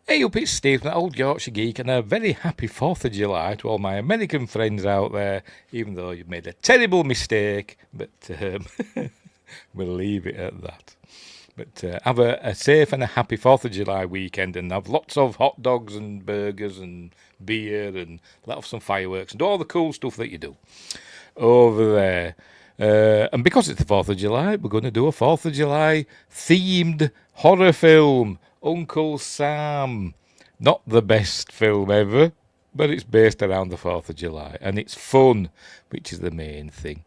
Hey up, it's Steve from the Old Yorkshire Geek, and a very happy 4th of July to all my American friends out there, even though you've made a terrible mistake, but we'll leave it at that. But have a safe and a happy 4th of July weekend, and have lots of hot dogs and burgers and beer, and let off some fireworks, and do all the cool stuff that you do over there. And because it's the 4th of July, we're going to do a 4th of July themed horror film, Uncle Sam. Not the best film ever, but it's based around the 4th of July. And it's fun, which is the main thing.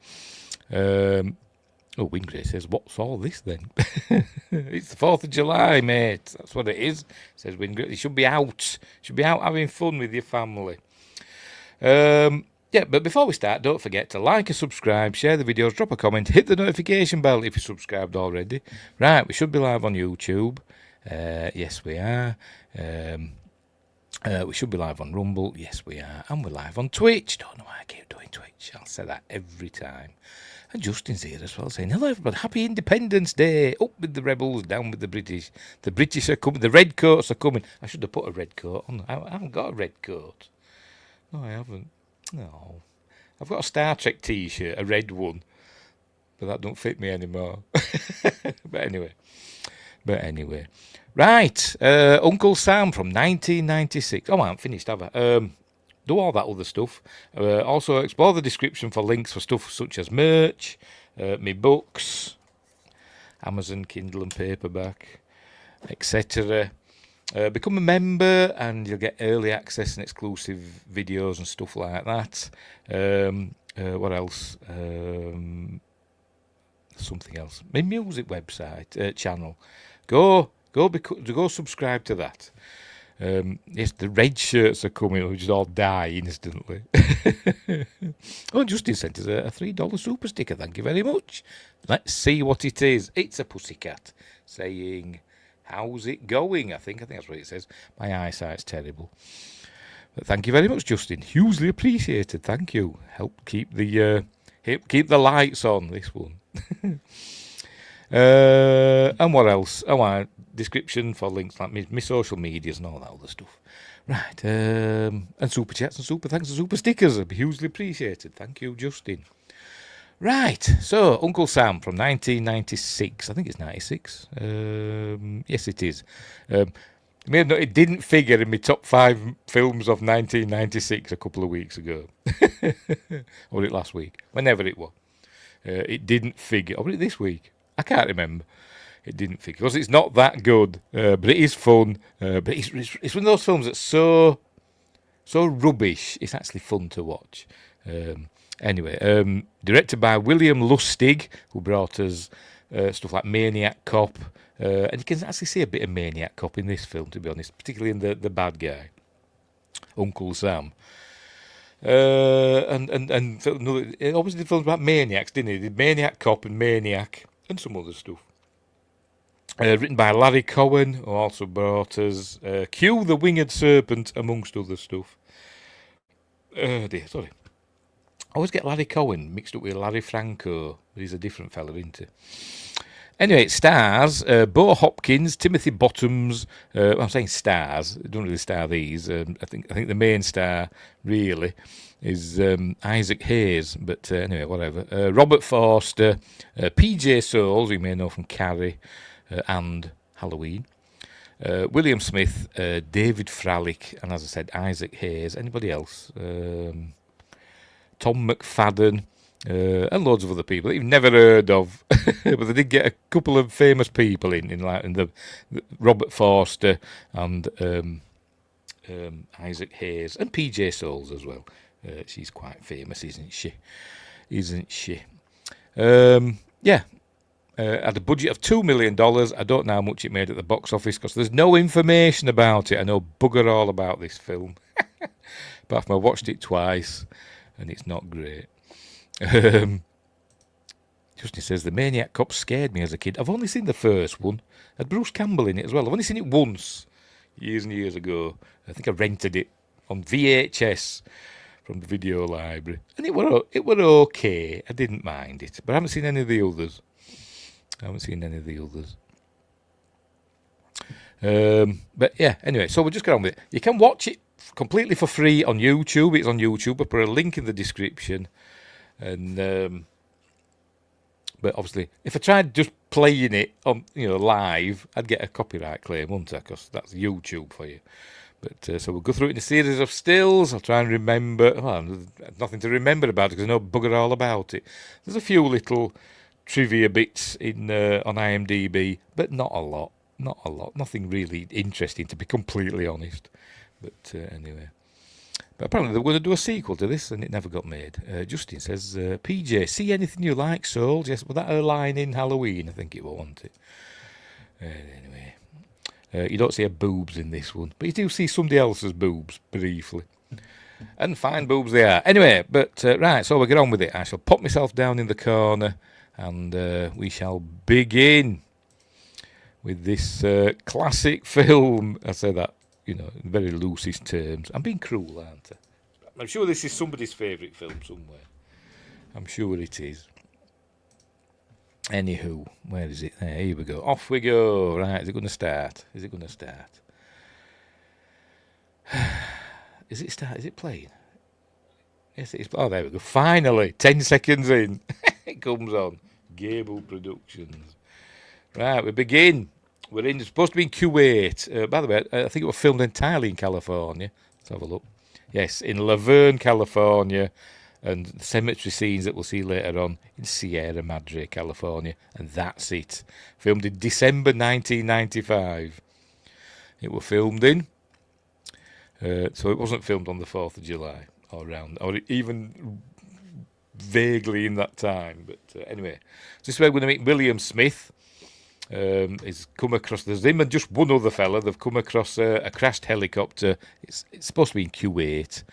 Wingray says, what's all this then? It's the 4th of July, mate. That's what it is, says Wingray. You should be out. You should be out having fun with your family. Yeah, but before we start, don't forget to like and subscribe, share the videos, drop a comment, hit the notification bell if you're subscribed already. Right, we should be live on YouTube. Yes, we are. We should be live on Rumble. Yes, we are. And we're live on Twitch. Don't know why I keep doing Twitch. I'll say that every time. And Justin's here as well, saying, hello, everybody. Happy Independence Day. Up with the rebels, down with the British. The British are coming. The red coats are coming. I should have put a red coat on. I haven't got a red coat. No, I haven't. No. I've got a Star Trek t-shirt, a red one. But that don't fit me anymore. But anyway. Right. Uncle Sam from 1996. Oh, I haven't finished, have I? Do all that other stuff. Also, explore the description for links for stuff such as merch, me books, Amazon, Kindle and paperback, etc. Become a member and you'll get early access and exclusive videos and stuff like that. What else? Something else. My music website channel. Go subscribe to that. Yes, the red shirts are coming. We just all die instantly. Oh, Justin sent us a $3 super sticker. Thank you very much. Let's see what it is. It's a pussycat saying, how's it going? I think that's what it says. My eyesight's terrible. But thank you very much, Justin. Hugely appreciated. Thank you. Help keep the lights on, this one. And what else? Description for links like my social medias and all that other stuff. Right. And super chats and super thanks and super stickers. Hugely appreciated. Thank you, Justin. Right, so Uncle Sam from 1996. I think it's 96. Yes, it is. It didn't figure in my top 5 films of 1996 a couple of weeks ago. Or it last week, whenever it was. It didn't figure. Or was it this week? I can't remember. It didn't figure because it's not that good, but it is fun. But it's one of those films that's so rubbish. It's actually fun to watch. Anyway, directed by William Lustig, who brought us stuff like Maniac Cop, and you can actually see a bit of Maniac Cop in this film, to be honest, particularly in the bad guy, Uncle Sam. And obviously the films about maniacs, didn't he? He did Maniac Cop and Maniac and some other stuff. Written by Larry Cohen, who also brought us Q the Winged Serpent, amongst other stuff. Sorry. I always get Larry Cohen mixed up with Larry Franco. He's a different fella, isn't he? Anyway, it stars Bo Hopkins, Timothy Bottoms. I'm saying stars. I don't really star these. I think the main star really is Isaac Hayes. But anyway, whatever. Robert Forster, PJ Souls, you may know from Carrie and Halloween. William Smith, David Fralick, and as I said, Isaac Hayes. Anybody else? Tom McFadden, and loads of other people that you've never heard of, but they did get a couple of famous people in the Robert Forster and Isaac Hayes and PJ Souls as well. She's quite famous, isn't she? Yeah. Had a budget of $2 million. I don't know how much it made at the box office because there's no information about it. I know bugger all about this film. Apart from I watched it twice and it's not great. Justin says, the Maniac Cop scared me as a kid. I've only seen the first one. Had Bruce Campbell in it as well. I've only seen it once, years and years ago. I think I rented it on VHS from the video library. And it were okay. I didn't mind it. But I haven't seen any of the others. But yeah, anyway, so we'll just get on with it. You can watch it completely for free on YouTube. It's on YouTube. I'll put a link in the description. And but obviously, if I tried just playing it on live, I'd get a copyright claim, wouldn't I? Because that's YouTube for you. But so we'll go through it in a series of stills. I'll try and remember. Well, there's nothing to remember about it because I know bugger all about it. There's a few little trivia bits in on IMDb, but not a lot. Not a lot. Nothing really interesting, to be completely honest. But anyway. But apparently they were going to do a sequel to this, and it never got made. Justin says, PJ, see anything you like, Soul? Yes, was that her line in Halloween? I think it was, wasn't it? Anyway. You don't see her boobs in this one, but you do see somebody else's boobs, briefly. And fine boobs they are. Anyway, but right, so we'll get on with it. I shall pop myself down in the corner, and we shall begin with this classic film. I say that, in very loosest terms. I'm being cruel, aren't I? I'm sure this is somebody's favourite film somewhere. I'm sure it is. Anywho, where is it? There, here we go. Off we go. Right, is it going to start? Is it going to start? Is it start? Is it playing? Yes, it is. Oh, there we go. Finally, 10 seconds in, it comes on. Gable Productions. Right, we begin. We're supposed to be in Kuwait. By the way, I think it was filmed entirely in California. Let's have a look. Yes, in Laverne, California. And the cemetery scenes that we'll see later on in Sierra Madre, California. And that's it. Filmed in December 1995. It was filmed in. So it wasn't filmed on the 4th of July. Or even vaguely in that time. But anyway. So this is where we're going to meet William Smith. He's come across, there's him and just one other fella. They've come across a crashed helicopter. It's supposed to be in Kuwait.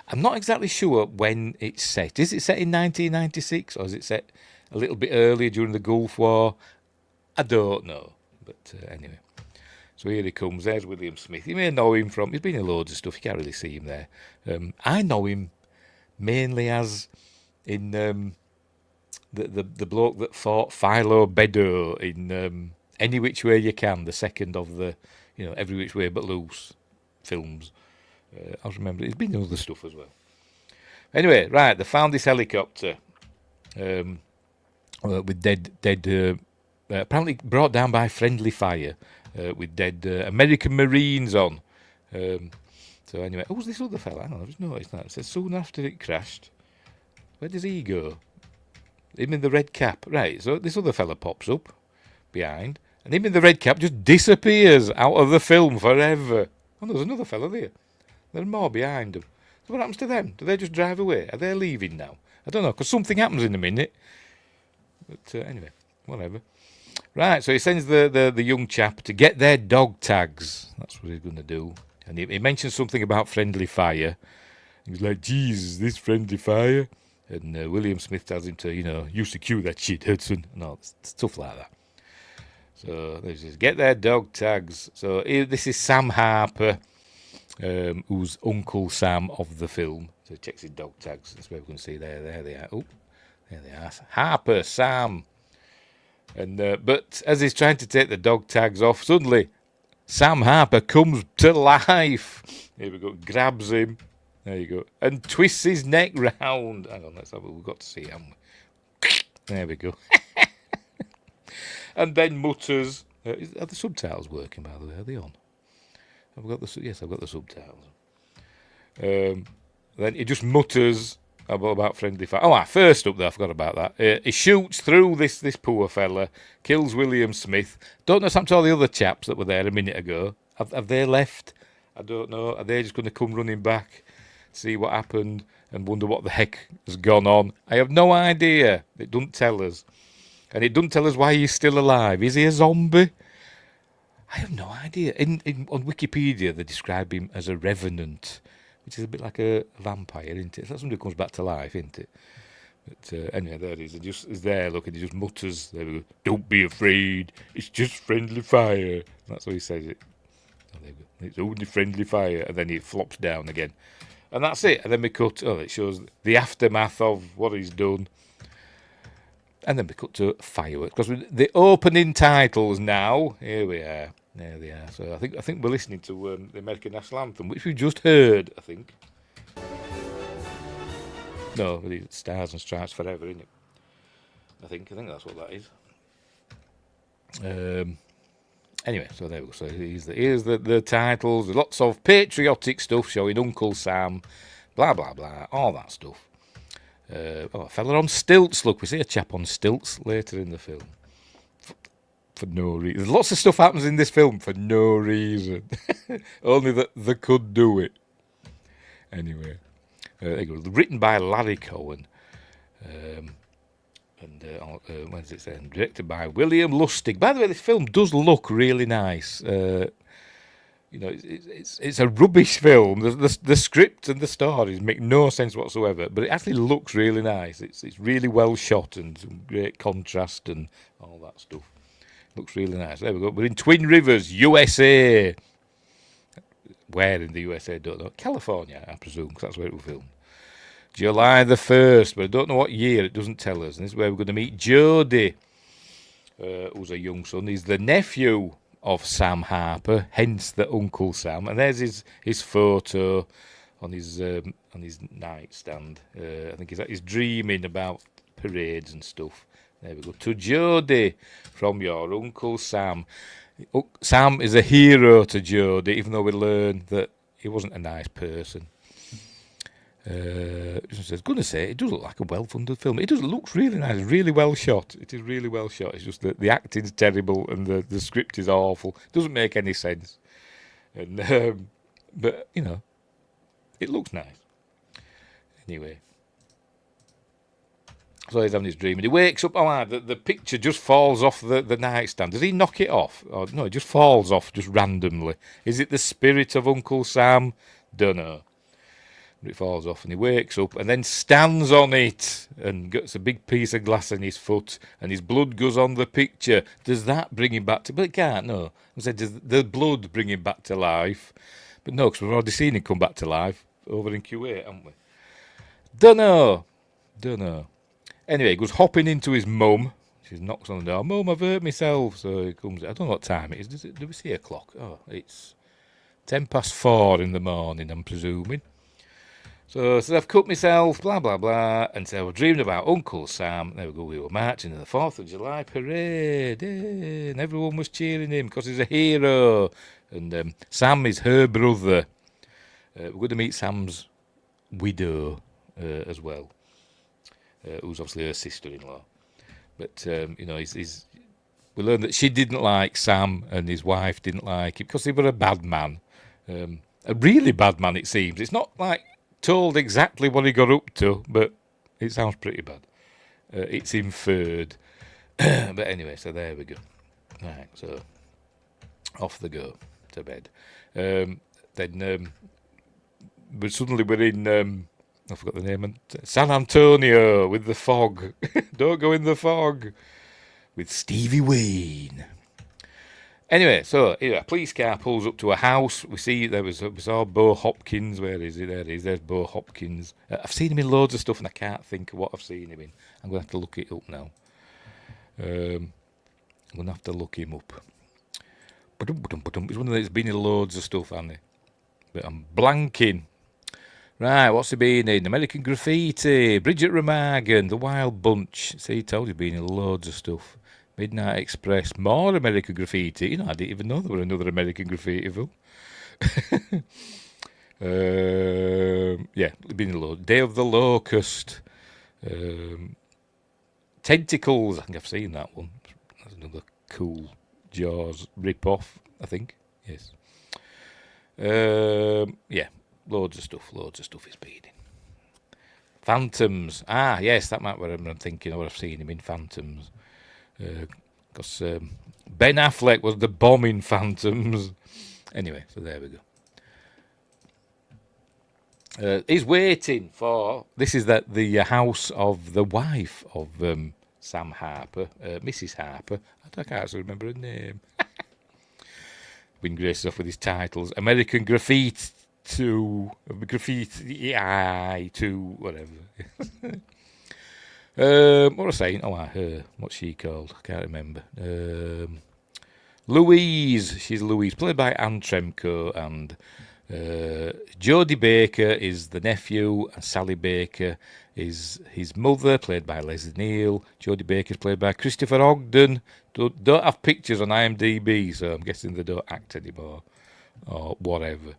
I'm not exactly sure when it's set. Is it set in 1996 or is it set a little bit earlier during the Gulf War? I don't know. But anyway. So here he comes. There's William Smith. You may know him from, he's been in loads of stuff. You can't really see him there. I know him mainly as in the bloke that fought Philo Beddoe in Any Which Way You Can, the second of the, Every Which Way But Loose films. I remember he's been in other stuff as well. Anyway, right, they found this helicopter with dead apparently brought down by friendly fire with dead American Marines on. So anyway, who's this other fella? I don't know, I've just noticed that. It says soon after it crashed. Where does he go? Him in the red cap. Right, so this other fella pops up behind, and him in the red cap just disappears out of the film forever. Oh, there's another fella there. There's more behind them. So what happens to them? Do they just drive away? Are they leaving now? I don't know, because something happens in a minute. But anyway, whatever. Right, so he sends the young chap to get their dog tags. That's what he's going to do. And he mentions something about friendly fire. He's like, geez, this friendly fire? And William Smith tells him to, you secure that shit, Hudson. And all stuff like that. So they just get their dog tags. So this is Sam Harper, who's Uncle Sam of the film. So he checks his dog tags. That's where we're going to see there. There they are. Oh, there they are. Harper, Sam. And but as he's trying to take the dog tags off, suddenly Sam Harper comes to life. Here we go. Grabs him. There you go. And twists his neck round. Hang on, let's have it. We've got to see it, haven't we? There we go. And then mutters. Are the subtitles working, by the way? Are they on? Yes, I've got the subtitles. Then he just mutters about friendly fire. Oh, first up there, I forgot about that. He shoots through this poor fella, kills William Smith. Don't know what's happened to all the other chaps that were there a minute ago. Have they left? I don't know. Are they just going to come running back, see what happened, and wonder what the heck has gone on? I have no idea. It doesn't tell us. And it doesn't tell us why he's still alive. Is he a zombie? I have no idea. On Wikipedia, they describe him as a revenant, which is a bit like a vampire, isn't it? It's like somebody who comes back to life, isn't it? But anyway, there it is. He's there, look, and he just mutters. There we go. Don't be afraid. It's just friendly fire. That's how he says it. Oh, there we go. It's only friendly fire. And then he flops down again. And that's it. And then we cut. Oh, it shows the aftermath of what he's done. And then we cut to fireworks. Because the opening titles now, here we are. There they are. So I think we're listening to the American National Anthem, which we just heard, I think. No, it's Stars and Stripes Forever, isn't it? I think that's what that is. Anyway, so there we go. So here's the titles. There's lots of patriotic stuff showing Uncle Sam, blah blah blah, all that stuff. A fella on stilts. Look, we see a chap on stilts later in the film. For no reason. There's lots of stuff happens in this film for no reason. Only that they could do it. Anyway, there you go. Written by Larry Cohen. When does it say? Directed by William Lustig. By the way, this film does look really nice. It's a rubbish film. The script and the stories make no sense whatsoever, but it actually looks really nice. It's really well shot and some great contrast and all that stuff. Looks really nice. There we go. We're in Twin Rivers, USA. Where in the USA? Don't know. California, I presume, because that's where it was filmed. July the 1st, but I don't know what year. It doesn't tell us. And this is where we're going to meet Jody, who's a young son. He's the nephew of Sam Harper, hence the Uncle Sam. And there's his photo on his nightstand. I think he's dreaming about parades and stuff. There we go. To Jody from your Uncle Sam. Sam is a hero to Jody, even though we learn that he wasn't a nice person. I was going to say, it does look like a well-funded film. It looks really nice, really well shot. It is really well shot. It's just that the acting's terrible and the script is awful. It doesn't make any sense. And but, it looks nice. Anyway. So he's having his dream, and he wakes up. The picture just falls off the nightstand. Does he knock it off? Or, no, it just falls off just randomly. Is it the spirit of Uncle Sam? Dunno. But it falls off, and he wakes up, and then stands on it, and gets a big piece of glass in his foot, and his blood goes on the picture. Does that bring him back to? But it can't. No. I said, does the blood bring him back to life? But no, because we've already seen him come back to life over in Q8, haven't we? Dunno. Anyway, he goes hopping into his mum. She knocks on the door. Mum, I've hurt myself. So he comes. I don't know what time it is. Do we see a clock? Oh, it's 4:10 in the morning, I'm presuming. So I've cut myself, blah, blah, blah. And so I was dreaming about Uncle Sam. There we go. We were marching in the 4th of July parade. And everyone was cheering him because he's a hero. And Sam is her brother. We're going to meet Sam's widow as well. Who's obviously her sister-in-law. But, we learned that she didn't like Sam and his wife didn't like him because he was a bad man. A really bad man, it seems. It's not like told exactly what he got up to, but it sounds pretty bad. It's inferred. But anyway, so there we go. Right, so off they go to bed. But suddenly we're in... I forgot the name. San Antonio with the fog. Don't go in the fog. With Stevie Wayne. Anyway, so a police car pulls up to a house. We saw Bo Hopkins. Where is he? There he is. There's Bo Hopkins. I've seen him in loads of stuff and I can't think of what I've seen him in. I'm going to have to look it up now. I'm going to have to look him up. He's one of those been in loads of stuff, hasn't he? But I'm blanking. Right, what's he been in? American Graffiti, Bridget Remagen, The Wild Bunch. See, told you been in loads of stuff. Midnight Express, more American Graffiti. I didn't even know there were another American Graffiti film. Been in loads. Day of the Locust. Tentacles, I think I've seen that one. That's another cool Jaws rip-off, I think. Yes. Loads of stuff he's been in. Phantoms. Yes, that might be what I'm thinking of. I've seen him in Phantoms. Because Ben Affleck was the bomb in Phantoms. Anyway, so there we go. He's waiting for... This is the house of the wife of Sam Harper, Mrs. Harper. I can't actually remember her name. Been graced off with his titles. American Graffiti 2, Graffiti 2, whatever. What was I saying? Her. What's she called? I can't remember. Louise, she's Louise, played by Anne Tremco, and Jodie Baker is the nephew, and Sally Baker is his mother, played by Leslie Neal. Jodie Baker is played by Christopher Ogden. Don't have pictures on IMDb, so I'm guessing they don't act anymore, or whatever.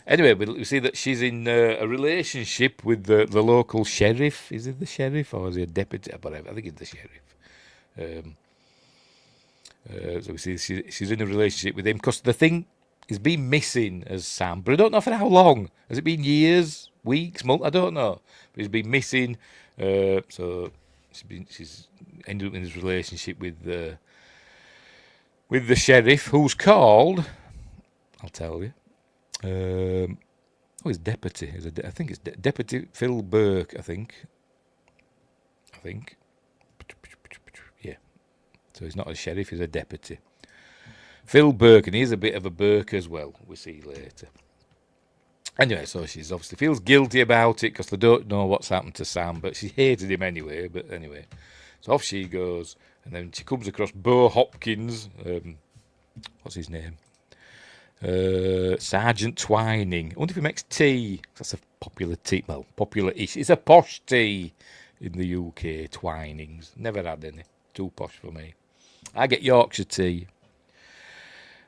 Anyway, we see that she's in a relationship with the local sheriff. Is it the sheriff, or is he a deputy? Whatever, I think it's the sheriff. So we see she's in a relationship with him, because the thing is been missing as Sam, but I don't know for how long. Has it been years, weeks, months? I don't know. But he's been missing. So she's ended up in this relationship with the sheriff, who's called, I'll tell you. His deputy. I think it's Deputy Phil Burke. I think. Yeah. So he's not a sheriff. He's a deputy. Phil Burke, and he's a bit of a Burke as well. We'll see later. Anyway, so she's obviously feels guilty about it because they don't know what's happened to Sam, but she hated him anyway. But anyway, so off she goes, and then she comes across Bo Hopkins. What's his name? Sergeant Twining. I wonder if he makes tea. That's a popular tea. Well, popular-ish. It's a posh tea in the UK. Twinings. Never had any. Too posh for me. I get Yorkshire tea,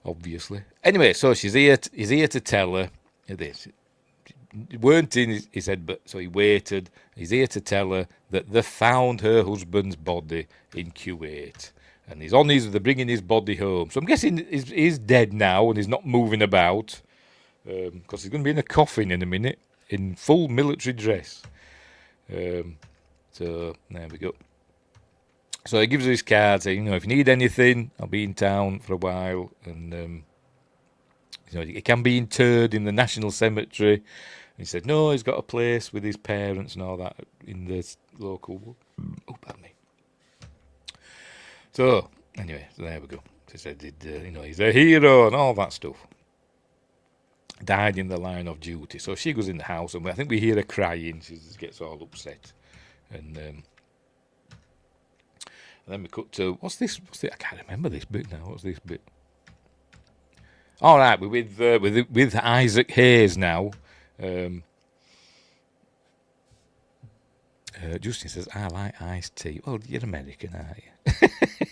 obviously. Anyway, so he's here to tell her this. It weren't in his head, but so he waited. He's here to tell her that they found her husband's body in Kuwait, and they're bringing his body home. So I'm guessing he's dead now and he's not moving about, because he's going to be in a coffin in a minute in full military dress. So there we go. So he gives her his card, saying, if you need anything, I'll be in town for a while, and he can be interred in the National Cemetery. And he said, no, he's got a place with his parents and all that in the local. Oh, pardon me. So anyway, there we go. He said, he's a hero and all that stuff. Died in the line of duty. So she goes in the house, and I think we hear her crying. She just gets all upset, and then we cut to what's this? I can't remember this bit now. What's this bit? All right, we're with Isaac Hayes now. Justin says, I like iced tea. Well, you're American, aren't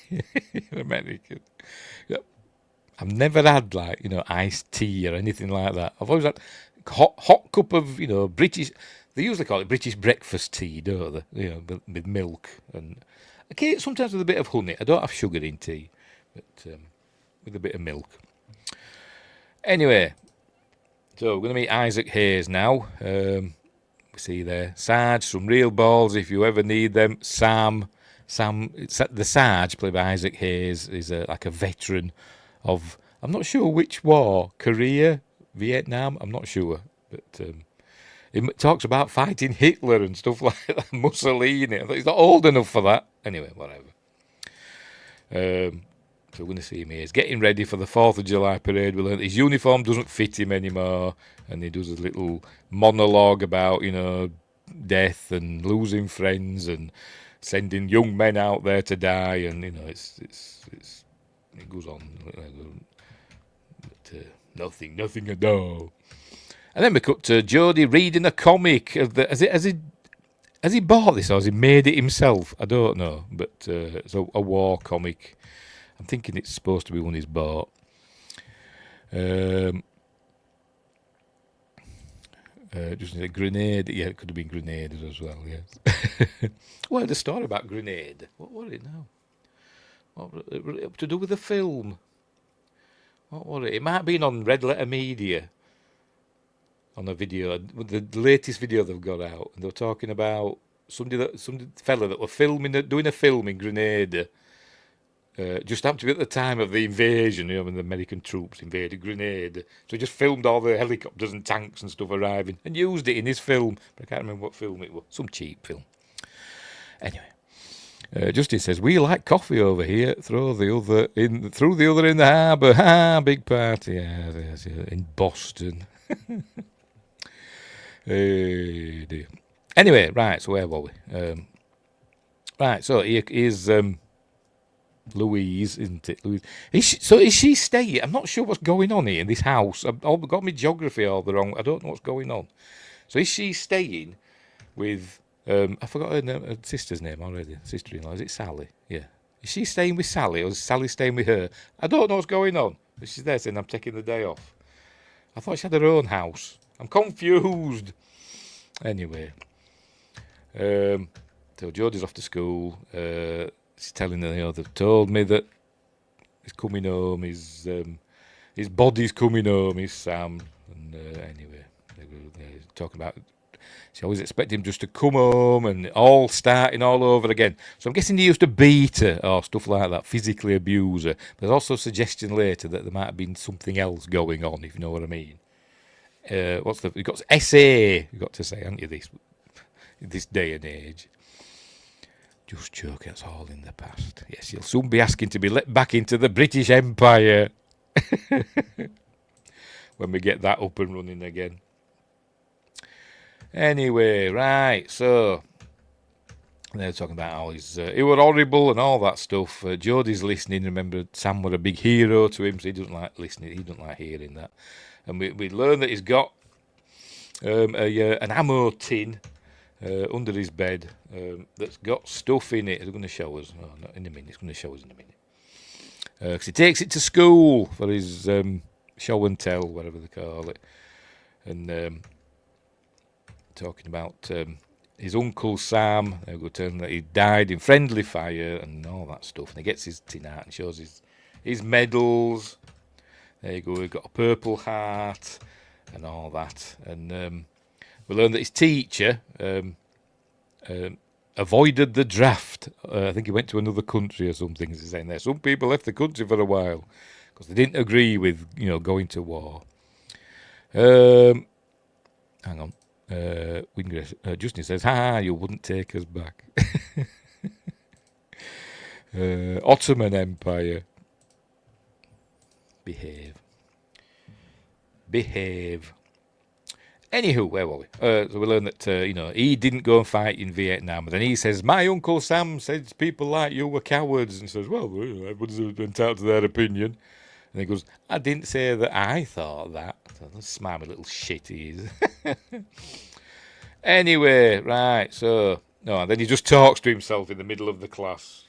you? You're American. Yep. I've never had iced tea or anything like that. I've always had hot cup of British. They usually call it British breakfast tea, don't they? With milk and sometimes with a bit of honey. I don't have sugar in tea, but with a bit of milk. Anyway, so we're going to meet Isaac Hayes now. We see there Sarge from Real Balls if you ever need them. Sam, the Sarge played by Isaac Hayes is like a veteran of, I'm not sure which war, Korea, Vietnam, I'm not sure, but it talks about fighting Hitler and stuff like that, Mussolini. I thought he's not old enough for that. Anyway, whatever. So we're going to see him here. He's getting ready for the 4th of July parade. We learn his uniform doesn't fit him anymore, and he does a little monologue about, death and losing friends and sending young men out there to die, and it goes on. But, nothing at all. And then we cut to Jodie reading a comic. Has he bought this or has he made it himself? I don't know, but it's a war comic. I'm thinking it's supposed to be one he's bought. Just a grenade. Yeah, it could have been grenades as well, yes. Well, the story about grenade. What was it now? What to do with the film? What was it? It might have been on Red Letter Media. On a video, the latest video they've got out, and they were talking about some fella that were doing a film in Grenada. Just happened to be at the time of the invasion, when the American troops invaded Grenada. So he just filmed all the helicopters and tanks and stuff arriving and used it in his film. But I can't remember what film it was. Some cheap film. Anyway, Justin says, we like coffee over here. Through the other in the harbour. Ha, big party. Yeah, in Boston. Dear. Anyway, right, so where were we? Right, so here's Louise, isn't it? Louise. Is she staying? I'm not sure what's going on here in this house. I've got my geography all the wrong. I don't know what's going on. So is she staying with? I forgot her sister's name already. Sister-in-law. Is it Sally? Yeah. Is she staying with Sally, or is Sally staying with her? I don't know what's going on. But she's there saying I'm taking the day off. I thought she had her own house. I'm confused. Anyway, so Jodie's off to school. She's telling her, they've told me that he's coming home. His body's coming home. His Sam. And anyway, they're talking about. She always expected him just to come home and all starting all over again. So I'm guessing he used to beat her or stuff like that, physically abuse her. There's also a suggestion later that there might have been something else going on, if you know what I mean. You've got SA, you've got to say, haven't you, this day and age. Just joke, that's all in the past. Yes, you'll soon be asking to be let back into the British Empire. When we get that up and running again. Anyway, right, so they're talking about how he were horrible and all that stuff. Jodie's listening. Remember, Sam were a big hero to him, so he doesn't like listening. He doesn't like hearing that. And we learn that he's got an ammo tin under his bed that's got stuff in it. They're going to show us. Oh, not in a minute. It's going to show us in a minute. Because he takes it to school for his show and tell, whatever they call it. And talking about his uncle Sam. They go telling that he died in friendly fire and all that stuff. And he gets his tin out and shows his medals. There you go. He got a Purple Heart and all that. And we learned that his teacher avoided the draft. I think he went to another country or something. As he's saying there, some people left the country for a while because they didn't agree with going to war. Hang on. Justin says, you wouldn't take us back. Ottoman Empire. Behave. Anywho, where were we? So we learned that, he didn't go and fight in Vietnam. And then he says, my Uncle Sam said people like you were cowards. And he says, well, everyone's entitled to their opinion. And he goes, I didn't say that I thought that. Smarmy little shit he is. Anyway, right, so... No, and then he just talks to himself in the middle of the class.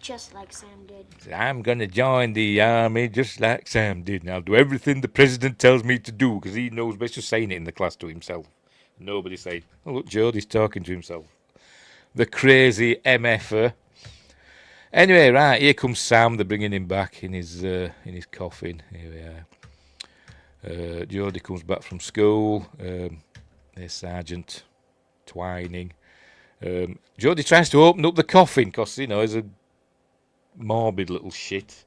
Just like Sam did. I'm going to join the army just like Sam did. And I'll do everything the president tells me to do, because he knows best, just saying it in the class to himself. Nobody saying, oh, look, Jodie's talking to himself. The crazy MFer. Anyway, right, here comes Sam. They're bringing him back in his coffin. Here we are. Jodie comes back from school. There's Sergeant Twining. Jodie tries to open up the coffin because, he's a morbid little shit.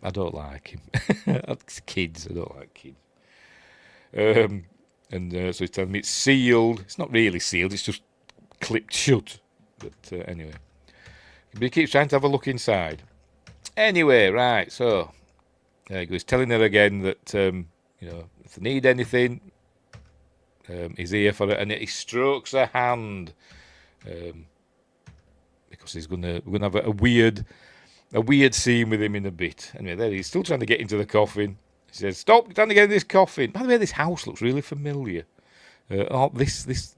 I don't like him. It's kids. I don't like kids. So he's telling me it's sealed. It's not really sealed. It's just clipped shut. But anyway. But he keeps trying to have a look inside. Anyway, right, so there he goes. He's telling her again that, if they need anything, he's here for it. And he strokes her hand because we're gonna have a weird scene with him in a bit. Anyway, there he's still trying to get into the coffin. He says, "Stop trying to get in this coffin." By the way, this house looks really familiar. These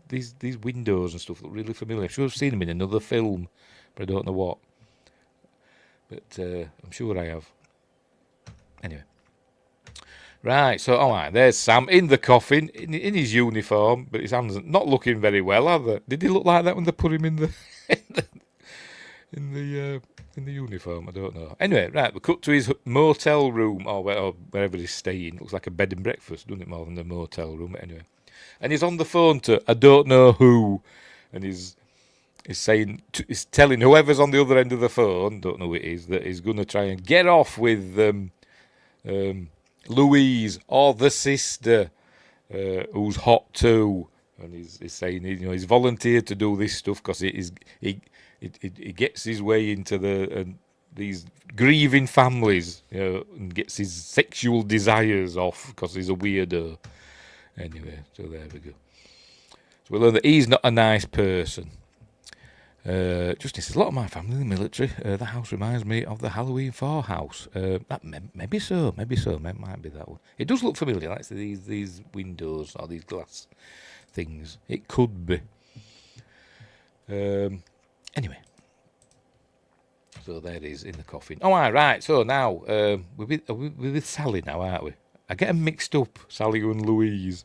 windows and stuff look really familiar. I'm sure I've seen them in another film, but I don't know what. But I'm sure I have. Anyway. Right, so all right, there's Sam in the coffin, in his uniform, but his hands are not looking very well, are they? Did he look like that when they put him in the in the uniform? I don't know. Anyway, right, we cut to his motel room or wherever he's staying. Looks like a bed and breakfast, doesn't it, more than a motel room? But anyway, and he's on the phone to I don't know who, and he's telling whoever's on the other end of the phone, don't know who it is, that he's going to try and get off with Louise or the sister who's hot too, and he's saying he's volunteered to do this stuff because he gets his way into these grieving families, and gets his sexual desires off because he's a weirdo. Anyway, so there we go. So we learn that he's not a nice person. Justin says, a lot of my family in the military. The house reminds me of the Halloween 4 house. Maybe so. Might be that one. It does look familiar, like these windows or these glass things. It could be. Anyway. So there it is in the coffin. Oh, right. So now, we're with Sally now, aren't we? I get them mixed up, Sally and Louise.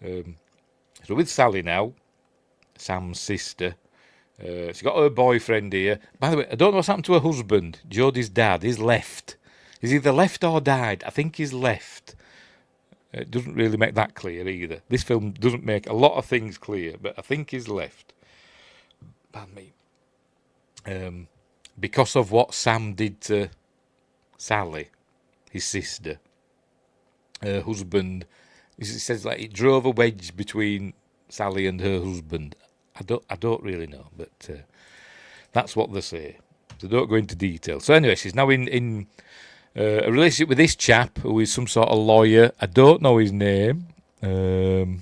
So with Sally now, Sam's sister. She's got her boyfriend here. By the way, I don't know what's happened to her husband. Jodie's dad. He's left. He's either left or died. I think he's left. It doesn't really make that clear either. This film doesn't make a lot of things clear, but I think he's left. Pardon me. Because of what Sam did to Sally, his sister. Her husband, it says like it drove a wedge between Sally and her husband. I don't really know, but that's what they say. They don't go into detail. So anyway, she's now in a relationship with this chap who is some sort of lawyer. I don't know his name. I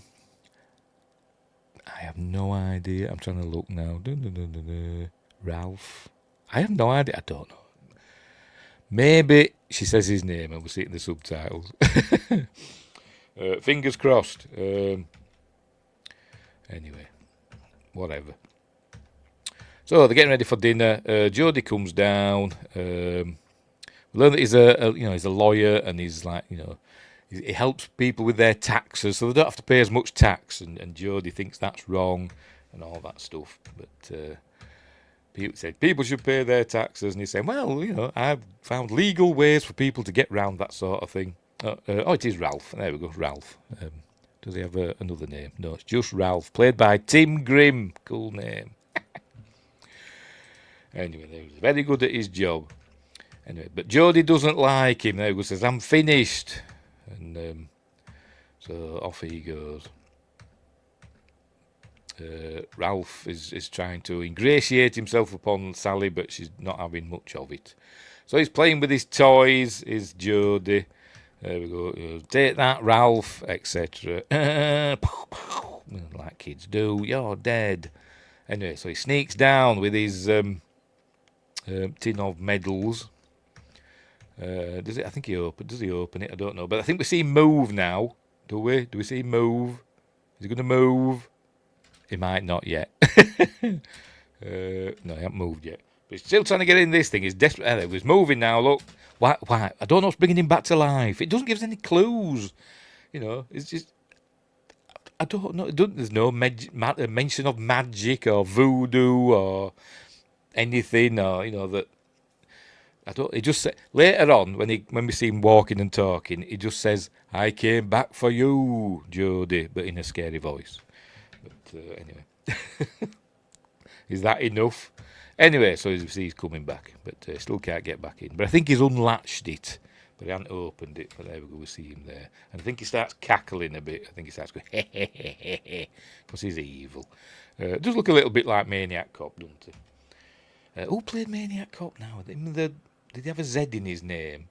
have no idea. I'm trying to look now. Ralph. I have no idea. I don't know. Maybe she says his name and we'll see it in the subtitles. Fingers crossed. Anyway, whatever. So they're getting ready for dinner. Jodie comes down. We learn that he's a lawyer and he's like, he helps people with their taxes, so they don't have to pay as much tax. And Jodie thinks that's wrong and all that stuff. But people said people should pay their taxes, and he's saying, well, I've found legal ways for people to get round that sort of thing. It is Ralph. There we go, Ralph. Does he have another name? No, it's just Ralph, played by Tim Grimm. Cool name. Anyway, he's very good at his job. Anyway, but Jodie doesn't like him. There he goes, says, I'm finished. And so off he goes. Ralph is trying to ingratiate himself upon Sally, but she's not having much of it. So he's playing with his toys, is Jodie. There we go. Take that, Ralph, etc. Like kids do. You're dead. Anyway, so he sneaks down with his tin of medals. Does he open it? I don't know. But I think we see him move now. Do we? Do we see him move? Is he going to move? He might not yet. No, he hasn't moved yet. But he's still trying to get in this thing. He's desperate. He's moving now, look. Why? I don't know what's bringing him back to life. It doesn't give us any clues. It's just... I don't know. There's no mention of magic or voodoo or anything, or, that... I don't... He just... Later on, when we see him walking and talking, he just says, I came back for you, Jodie, but in a scary voice. But anyway, is that enough? Anyway, so he's coming back, but still can't get back in. But I think he's unlatched it, but he hasn't opened it. But there we go, we see him there. And I think he starts cackling a bit. I think he starts going, he, because he's evil. Does look a little bit like Maniac Cop, doesn't he? Who played Maniac Cop now? Did he have a Z in his name?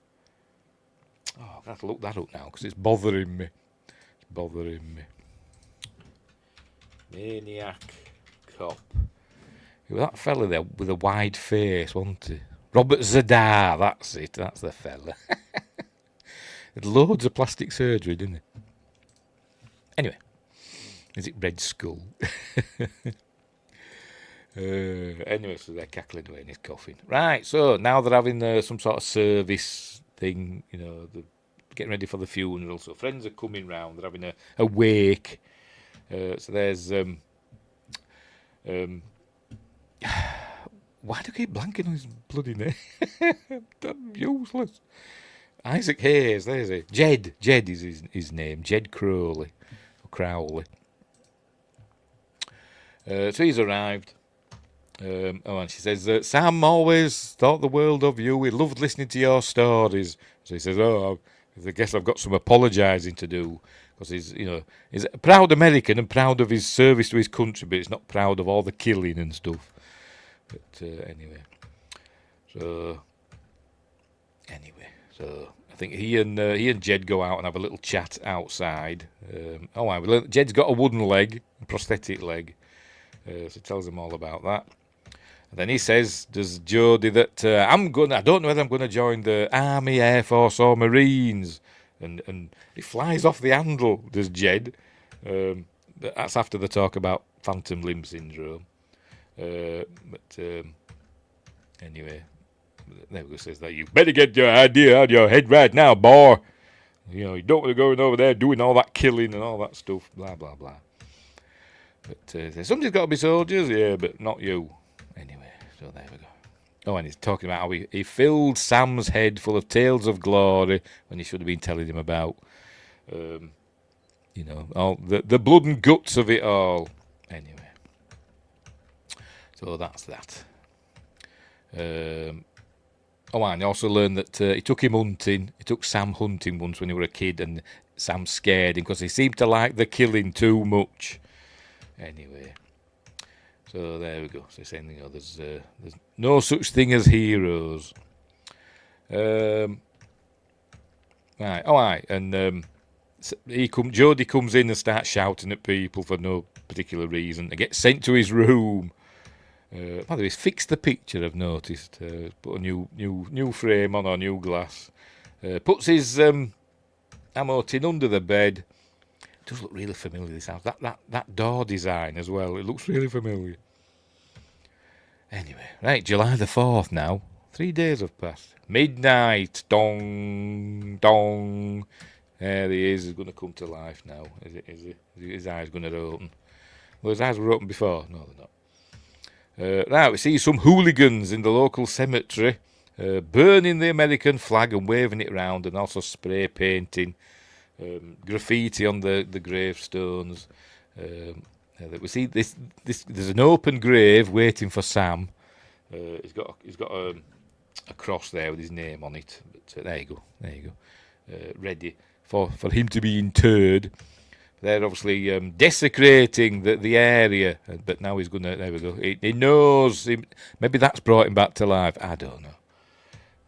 Oh, I'll have to look that up now, because it's bothering me. Maniac Cop. That fella there with a wide face, wasn't he? Robert Zadar, that's it. That's the fella. Had loads of plastic surgery, didn't he? Anyway, is it Red Skull? Anyway, so they're cackling away in his coffin. Right, so now they're having some sort of service thing, they're getting ready for the funeral. So friends are coming round, they're having a wake. So there's... why do I keep blanking on his bloody name? I'm useless. Isaac Hayes, there's it. Jed is his name. Jed Crowley. So he's arrived. And she says, Sam always thought the world of you. He loved listening to your stories. So he says, I guess I've got some apologising to do. Because he's a proud American and proud of his service to his country, but he's not proud of all the killing and stuff. But anyway, so I think he and Jed go out and have a little chat outside. Jed's got a wooden leg, a prosthetic leg, so he tells them all about that. And then he says, does Jodie, that I don't know whether I'm going to join the Army, Air Force or Marines. And he flies off the handle, does Jed. But that's after the talk about phantom limb syndrome. Anyway, there we go, says that you better get your idea out of your head right now, boy. You know, you don't want to go over there doing all that killing and all that stuff, blah, blah, blah. But somebody's got to be soldiers, yeah, but not you. Anyway, so there we go. Oh, and he's talking about how he filled Sam's head full of tales of glory when he should have been telling him about, all the blood and guts of it all. Anyway, so that's that. And I also learned that he took him hunting. He took Sam hunting once when he was a kid, and Sam scared him because he seemed to like the killing too much. Anyway, so there we go. So saying, there's no such thing as heroes. Right. And Jodie comes in and starts shouting at people for no particular reason. They get sent to his room. By the way, he's fixed the picture, I've noticed. Put a new frame on, or new glass. Puts his ammo tin under the bed. It does look really familiar, this house. That door design as well. It looks really familiar. Anyway, right, July the 4th now. 3 days have passed. Midnight. Dong, dong. There he is. He's going to come to life now. Is he? His eyes going to open. Well, his eyes were open before. No, they're not. Right, we see some hooligans in the local cemetery burning the American flag and waving it around, and also spray painting graffiti on the gravestones. We see this. There's an open grave waiting for Sam. He's got a cross there with his name on it. But there you go. Ready for him to be interred. They're obviously desecrating the area, but now he's gonna. There we go. He knows. Maybe that's brought him back to life. I don't know.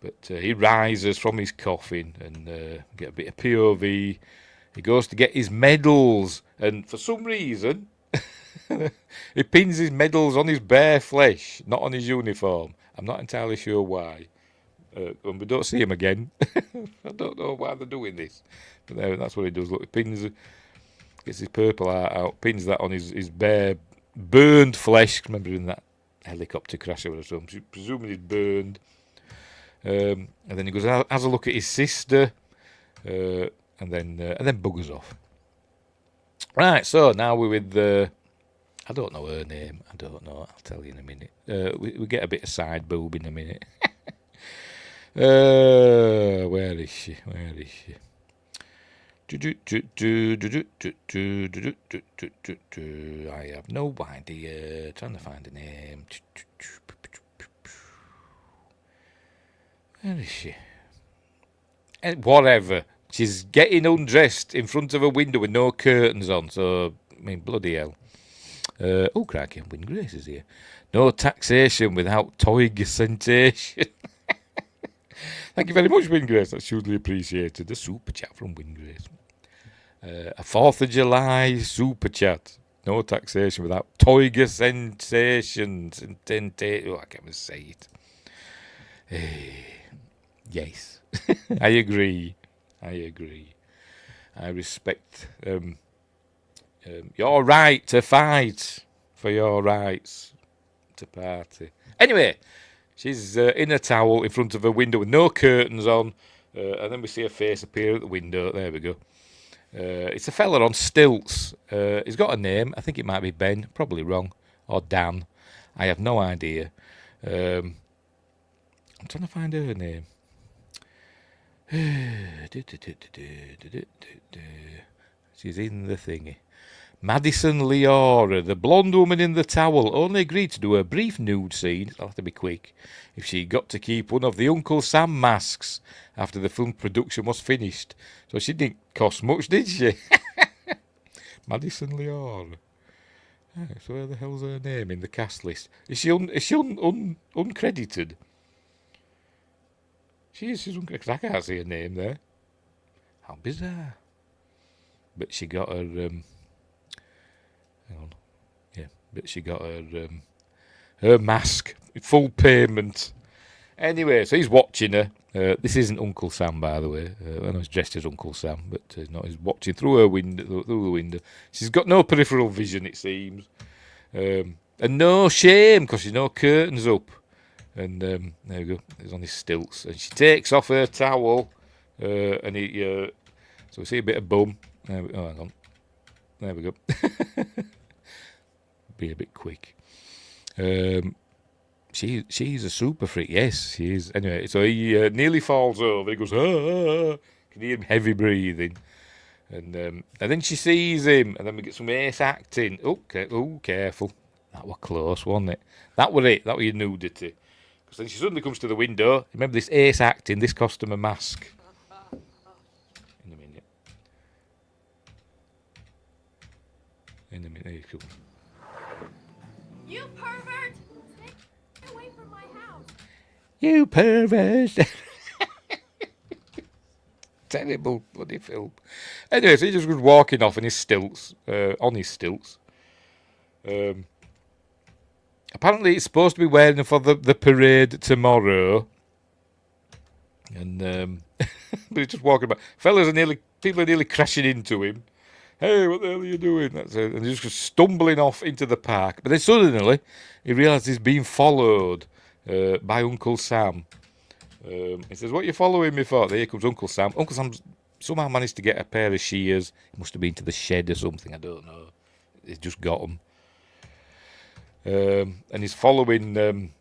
But he rises from his coffin and get a bit of POV. He goes to get his medals, and for some reason, he pins his medals on his bare flesh, not on his uniform. I'm not entirely sure why. And we don't see him again. I don't know why they're doing this, but that's what he does. Look, he gets his purple art out, pins that on his bare, burned flesh. Remember in that helicopter crash or something, presumably he's burned. And then he goes, has a look at his sister, and then buggers off. Right, so now we're with, I don't know her name. I don't know. I'll tell you in a minute. We get a bit of side boob in a minute. Where is she? I have no idea. Trying to find a name. Where is she? Whatever. She's getting undressed in front of a window with no curtains on. So, I mean, bloody hell. Oh, crikey, Win Grace is here. No taxation without TOYG sensation. Thank you very much, Win Grace. That's hugely appreciated. The super chat from Win Grace. A 4th of July super chat. No taxation without TOYG sensations. Oh, I can't even say it. Yes. I agree. I respect your right to fight for your rights to party. Anyway, she's in a towel in front of a window with no curtains on, and then we see her face appear at the window. There we go. It's a fella on stilts. He's got a name. I think it might be Ben. Probably wrong. Or Dan. I have no idea. I'm trying to find her name. She's in the thingy. Madison Leora, the blonde woman in the towel, only agreed to do a brief nude scene, I'll have to be quick, if she got to keep one of the Uncle Sam masks after the film production was finished. So she didn't cost much, did she? Madison Leora. Right, so where the hell's her name in the cast list? Is she uncredited? She's uncredited, 'cause I can't see her name there. How bizarre. But she got her... hang on. Yeah, but she got her mask with full payment. Anyway, so he's watching her. This isn't Uncle Sam, by the way. I know he's dressed as Uncle Sam, but no, he's watching through her window, through the window. She's got no peripheral vision, it seems, and no shame because she's no curtains up. And there we go. He's on his stilts, and she takes off her towel, and he. So we see a bit of bum. Oh, hang on. There we go. Be a bit quick. She's a super freak. Yes, she is. Anyway, so he nearly falls over. He goes, ah. Can hear him heavy breathing. And then she sees him, and then we get some ace acting. Okay, careful. That was close, wasn't it? That was it. That was your nudity. Because then she suddenly comes to the window. Remember this ace acting, this cost him a mask. In a minute. There you go. You pervert! Stay away from my house! You pervert! Terrible bloody film. Anyway, so he just goes walking off in his stilts, on his stilts. Apparently, he's supposed to be wearing them for the parade tomorrow. And but he's just walking about. People are nearly crashing into him. Hey, what the hell are you doing? And he's just stumbling off into the park. But then suddenly, he realises he's being followed by Uncle Sam. He says, "What are you following me for?" There comes Uncle Sam. Uncle Sam's somehow managed to get a pair of shears. He must have been to the shed or something. I don't know. He's just got them. And he's following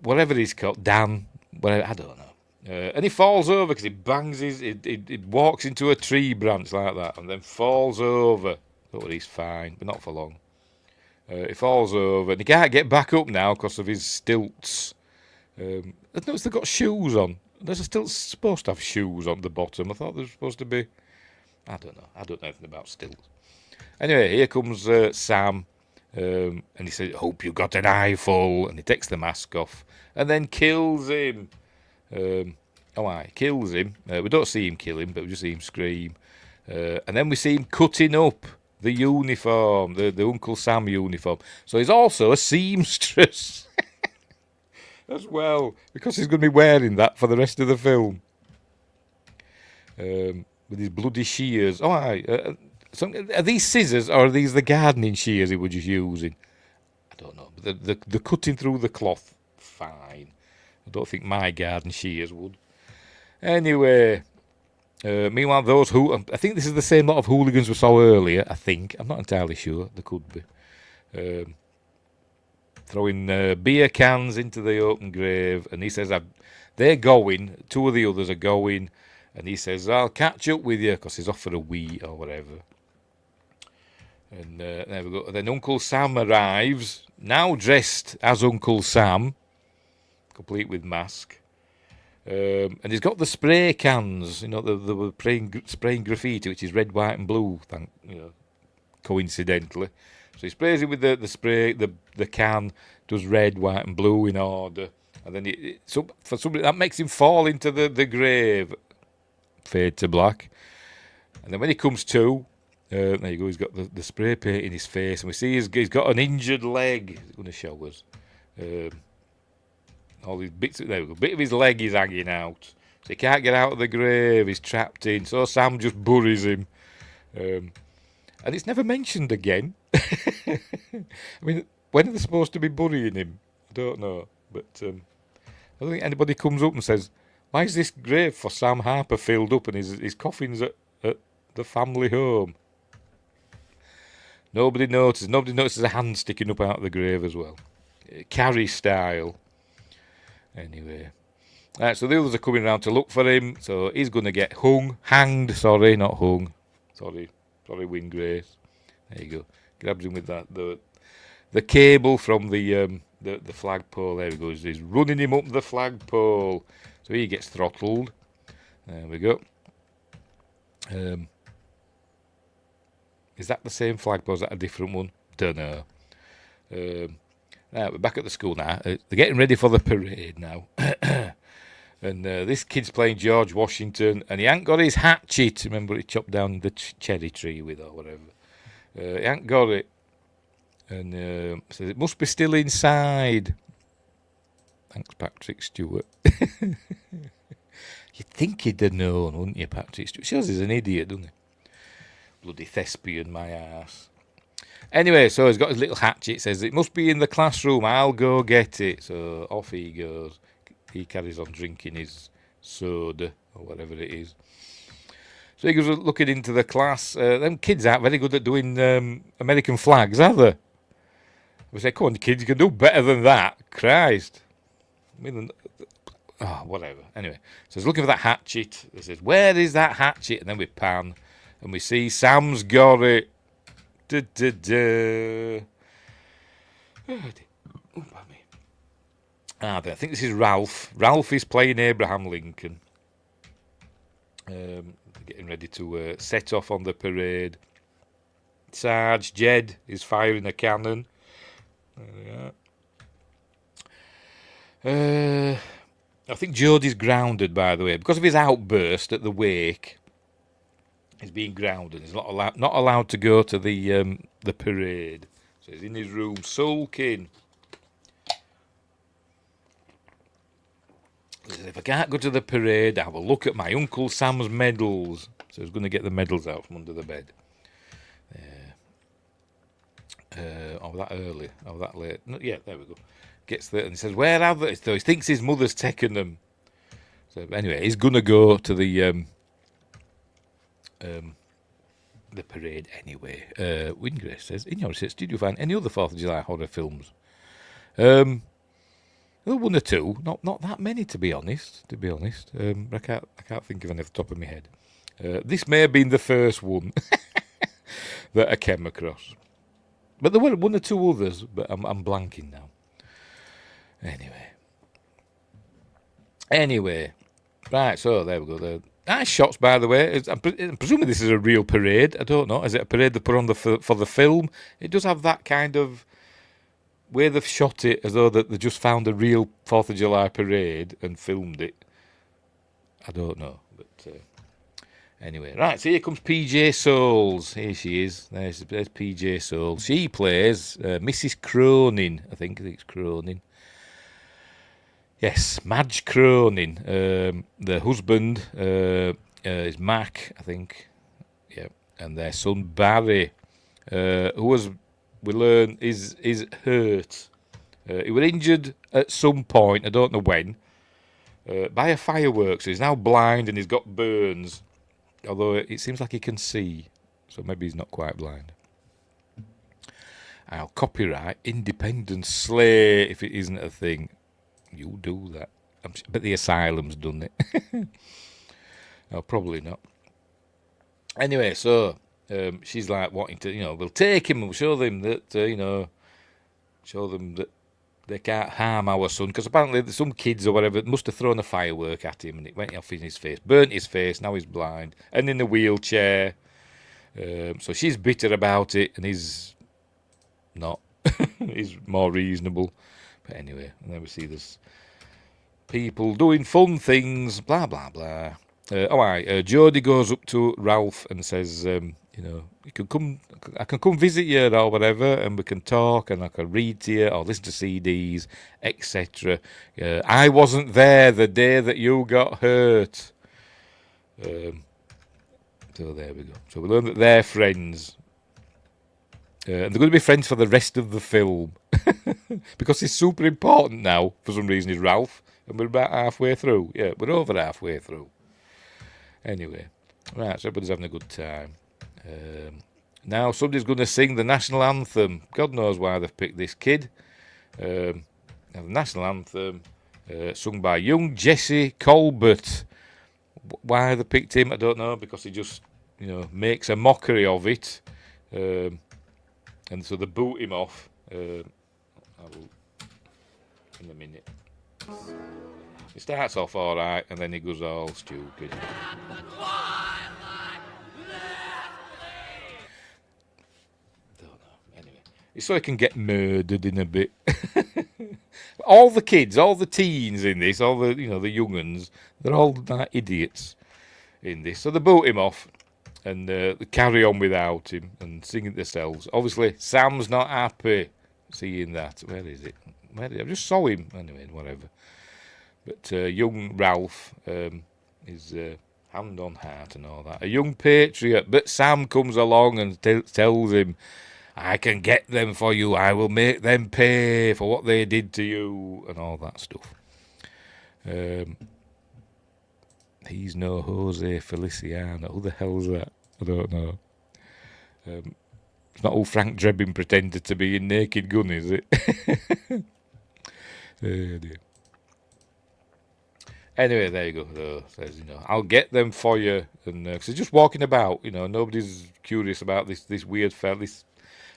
whatever he's called, Dan. Whatever, I don't know. And he falls over because he bangs he walks into a tree branch like that and then falls over. Thought he's fine, but not for long. He falls over and he can't get back up now because of his stilts. I've noticed they've got shoes on. There's still supposed to have shoes on the bottom. I thought they're supposed to be. I don't know. I don't know anything about stilts. Anyway, here comes Sam. And he says, "Hope you got an eyeful." And he takes the mask off and then kills him. Kills him. We don't see him kill him, but we just see him scream. And then we see him cutting up the uniform, the Uncle Sam uniform. So he's also a seamstress as well, because he's going to be wearing that for the rest of the film. With his bloody shears. So are these scissors or are these the gardening shears he was just using? I don't know. But the cutting through the cloth, fine. I don't think my garden shears would. Anyway, meanwhile, I think this is the same lot of hooligans we saw earlier, I think. I'm not entirely sure. There could be. Throwing beer cans into the open grave. And he says, they're going. Two of the others are going. And he says, "I'll catch up with you," because he's off for a wee or whatever. And there we go. And then Uncle Sam arrives, now dressed as Uncle Sam, complete with mask. And he's got the spray cans, they were spraying graffiti, which is red, white, and blue. Coincidentally, so he sprays it with the spray. The can does red, white, and blue in order, and then for somebody that makes him fall into the grave. Fade to black, and then when he comes to, there you go. He's got the spray paint in his face, and we see he's got an injured leg. He's going to show us. All these bits. There we go. Bit of his leg is hanging out, so he can't get out of the grave. He's trapped in. So Sam just buries him, and it's never mentioned again. I mean, when are they supposed to be burying him? I don't know, but I don't think anybody comes up and says, "Why is this grave for Sam Harper filled up and his coffin's at the family home?" Nobody notices. Nobody notices a hand sticking up out of the grave as well. Carrie style. Anyway. So the others are coming around to look for him. So he's going to get hanged. Sorry, not hung. Sorry, Wingrace. There you go. Grabs him with that the cable from the flagpole. There he goes. He's running him up the flagpole. So he gets throttled. There we go. Is that the same flagpole? Is that a different one? Don't know. We're back at the school now. They're getting ready for the parade now. And this kid's playing George Washington, and he ain't got his hatchet. Remember, he chopped down the cherry tree with or whatever. He ain't got it. And says it must be still inside. Thanks, Patrick Stewart. You'd think he'd have known, wouldn't you, Patrick Stewart? Shows he's an idiot, doesn't he? Bloody thespian, my ass. Anyway, so he's got his little hatchet. Says, it must be in the classroom. I'll go get it. So off he goes. He carries on drinking his soda, or whatever it is. So he goes looking into the class. Them kids aren't very good at doing American flags, are they? We say, come on, kids, you can do better than that. Christ. I mean, whatever. Anyway, so he's looking for that hatchet. He says, where is that hatchet? And then we pan, and we see Sam's got it. Da, da, da. I think this is Ralph. Ralph is playing Abraham Lincoln. Getting ready to set off on the parade. Sarge Jed is firing a cannon. There we are. I think Jodie's grounded, by the way, because of his outburst at the wake. He's being grounded. He's not allowed to go to the parade. So he's in his room sulking. He says, if I can't go to the parade, I will look at my Uncle Sam's medals. So he's going to get the medals out from under the bed. That early. That late. No, yeah, there we go. Gets there and he says, where are they? So he thinks his mother's taken them. So anyway, he's going to go to the parade anyway. Wingrace says, in your research, did you find any other 4th of July horror films? One or two, not that many to be honest. I can't think of any off the top of my head. This may have been the first one that I came across, but there were one or two others, but I'm blanking now. Anyway, right. So there we go. Nice shots, by the way. I'm presuming this is a real parade. I don't know. Is it a parade they put on for the film? It does have that kind of way they've shot it, as though that they just found a real 4th of July parade and filmed it. I don't know, but anyway, right. So here comes PJ Souls. Here she is. There's PJ Souls. She plays Mrs. Cronin. I think it's Cronin. Yes, Madge Cronin. The husband is Mac, I think. Yeah, and their son Barry, who was, we learn, is hurt. He was injured at some point, I don't know when, by a firework. So he's now blind and he's got burns. Although it seems like he can see, so maybe he's not quite blind. I'll copyright Independence Slay if it isn't a thing. You do that. I bet the asylum's done it. No, probably not. Anyway, so she's like wanting to, we'll take him and we'll show them that, show them that they can't harm our son. Because apparently some kids or whatever must have thrown a firework at him and it went off in his face, burnt his face, now he's blind and in a wheelchair. So she's bitter about it and he's not. He's more reasonable. But anyway, and then we see this people doing fun things, blah, blah, blah. Jodie goes up to Ralph and says, you can come, I can come visit you or whatever, and we can talk, and I can read to you or listen to CDs, etc. I wasn't there the day that you got hurt. So there we go. So we learn that they're friends. And they're going to be friends for the rest of the film. Because it's super important now, for some reason, is Ralph. And we're about halfway through. Yeah, we're over halfway through. Anyway. Right, so everybody's having a good time. Now somebody's going to sing the national anthem. God knows why they've picked this kid. The national anthem, sung by young Jesse Colbert. Why they picked him, I don't know. Because he just, makes a mockery of it. And so they boot him off. I will in a minute. He starts off all right, and then he goes all stupid. Don't know. Anyway, it's so he can get murdered in a bit. All the kids, all the teens in this, all the the young uns, they're all like idiots in this. So they boot him off. And they carry on without him and singing themselves. Obviously, Sam's not happy seeing that. Where is it? I just saw him. Anyway, whatever. But young Ralph is hand on heart and all that. A young patriot. But Sam comes along and tells him, I can get them for you. I will make them pay for what they did to you and all that stuff. He's no Jose Feliciano. Who the hell's that? I don't know. It's not who Frank Drebin pretended to be in Naked Gun, is it? Oh dear. Anyway, there you go. So, says, I'll get them for you. And cause they're just walking about, nobody's curious about this weird fella, this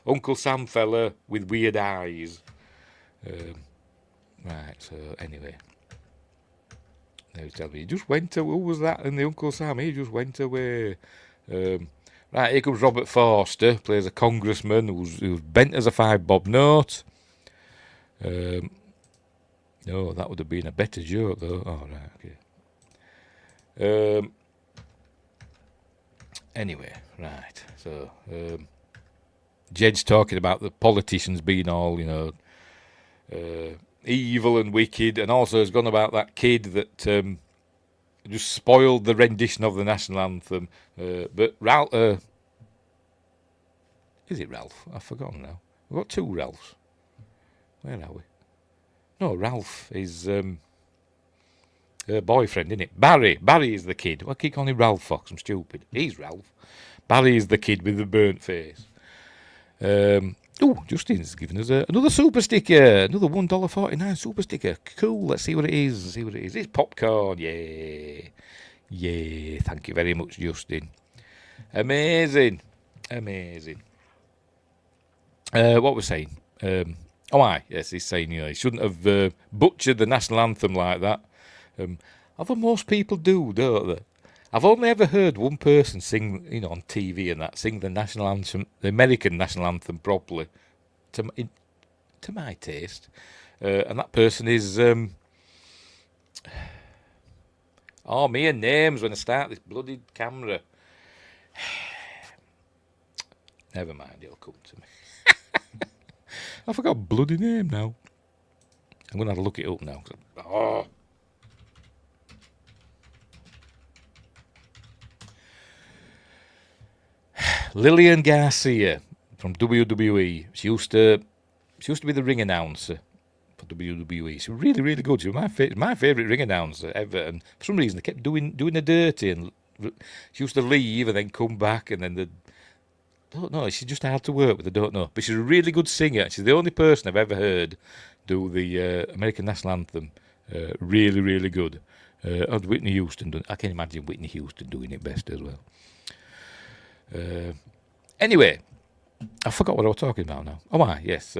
Uncle Sam fella with weird eyes. Right, so anyway. They was telling me, he just went away. Who was that in the Uncle Sam? He just went away. Right, here comes Robert Forster, plays a congressman who's bent as a 5-bob note. No, that would have been a better joke, though. Oh, right, okay. Anyway, right, so Jed's talking about the politicians being all, evil and wicked, and also has gone about that kid that just spoiled the rendition of the national anthem. But Ralph, is it Ralph? I've forgotten now. We've got 2 Ralphs. Where are we? No, Ralph is her boyfriend, isn't it? Barry is the kid. I keep calling him Ralph Fox. I'm stupid. He's Ralph. Barry is the kid with the burnt face. Justin's given us another super sticker. Another $1.49 super sticker. Cool. Let's see what it is. It's popcorn. Yay. Thank you very much, Justin. Amazing. What we're saying. Yes, he's saying, he shouldn't have butchered the national anthem like that. Although most people do, don't they? I've only ever heard one person sing, on TV and that, sing the national anthem, the American national anthem properly, to my taste. And that person is, me and names when I start this bloody camera. Never mind, it'll come to me. I forgot a bloody name now. I'm going to have to look it up now. Lillian Garcia from WWE. She used to be the ring announcer for WWE. She was really, really good. She was my favourite ring announcer ever. And for some reason, they kept doing her dirty. And she used to leave and then come back, and then don't know. She's just hard to work with. I don't know. But she's a really good singer. She's the only person I've ever heard do the American national anthem. Really, really good. Whitney Houston. I can imagine Whitney Houston doing it best as well. Anyway, I forgot what I was talking about now. Yes.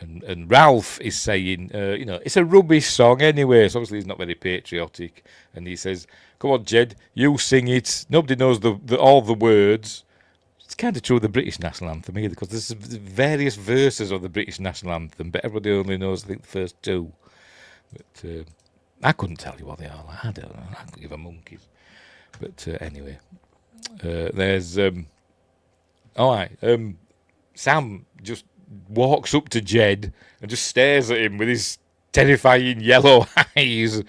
And Ralph is saying, it's a rubbish song anyway. So obviously he's not very patriotic. And he says, come on, Jed, you sing it. Nobody knows all the words. It's kind of true of the British national anthem either, because there's various verses of the British national anthem, but everybody only knows, I think, the first 2. But I couldn't tell you what they are like. I don't know. I couldn't give a monkeys. But anyway, there's Sam just walks up to Jed and just stares at him with his terrifying yellow eyes,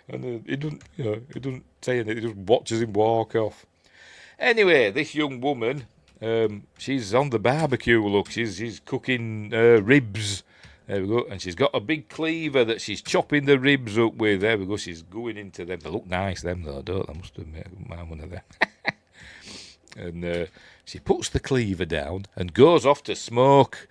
and he doesn't say anything. He just watches him walk off. Anyway, this young woman, she's on the barbecue. Look, she's cooking ribs. There we go. And she's got a big cleaver that she's chopping the ribs up with. There we go. She's going into them. They look nice, them though, don't they? I must admit, I wouldn't mind one of them. And she puts the cleaver down and goes off to smoke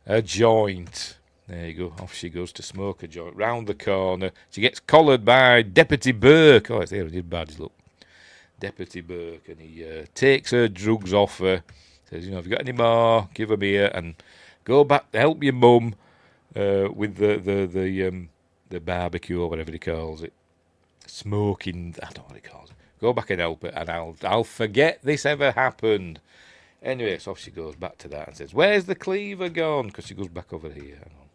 a joint. There you go. Off she goes to smoke a joint. Round the corner. She gets collared by Deputy Burke. Oh, it's there. He did badge, look. Deputy Burke. And he takes her drugs off her. Says, if you've got any more, give them here. And go back to help your mum with the barbecue or whatever he calls it. Smoking. I don't know what he calls it. Go back and help it, and I'll forget this ever happened. Anyway, so off she goes back to that and says, where's the cleaver gone? Because she goes back over here. Hang on.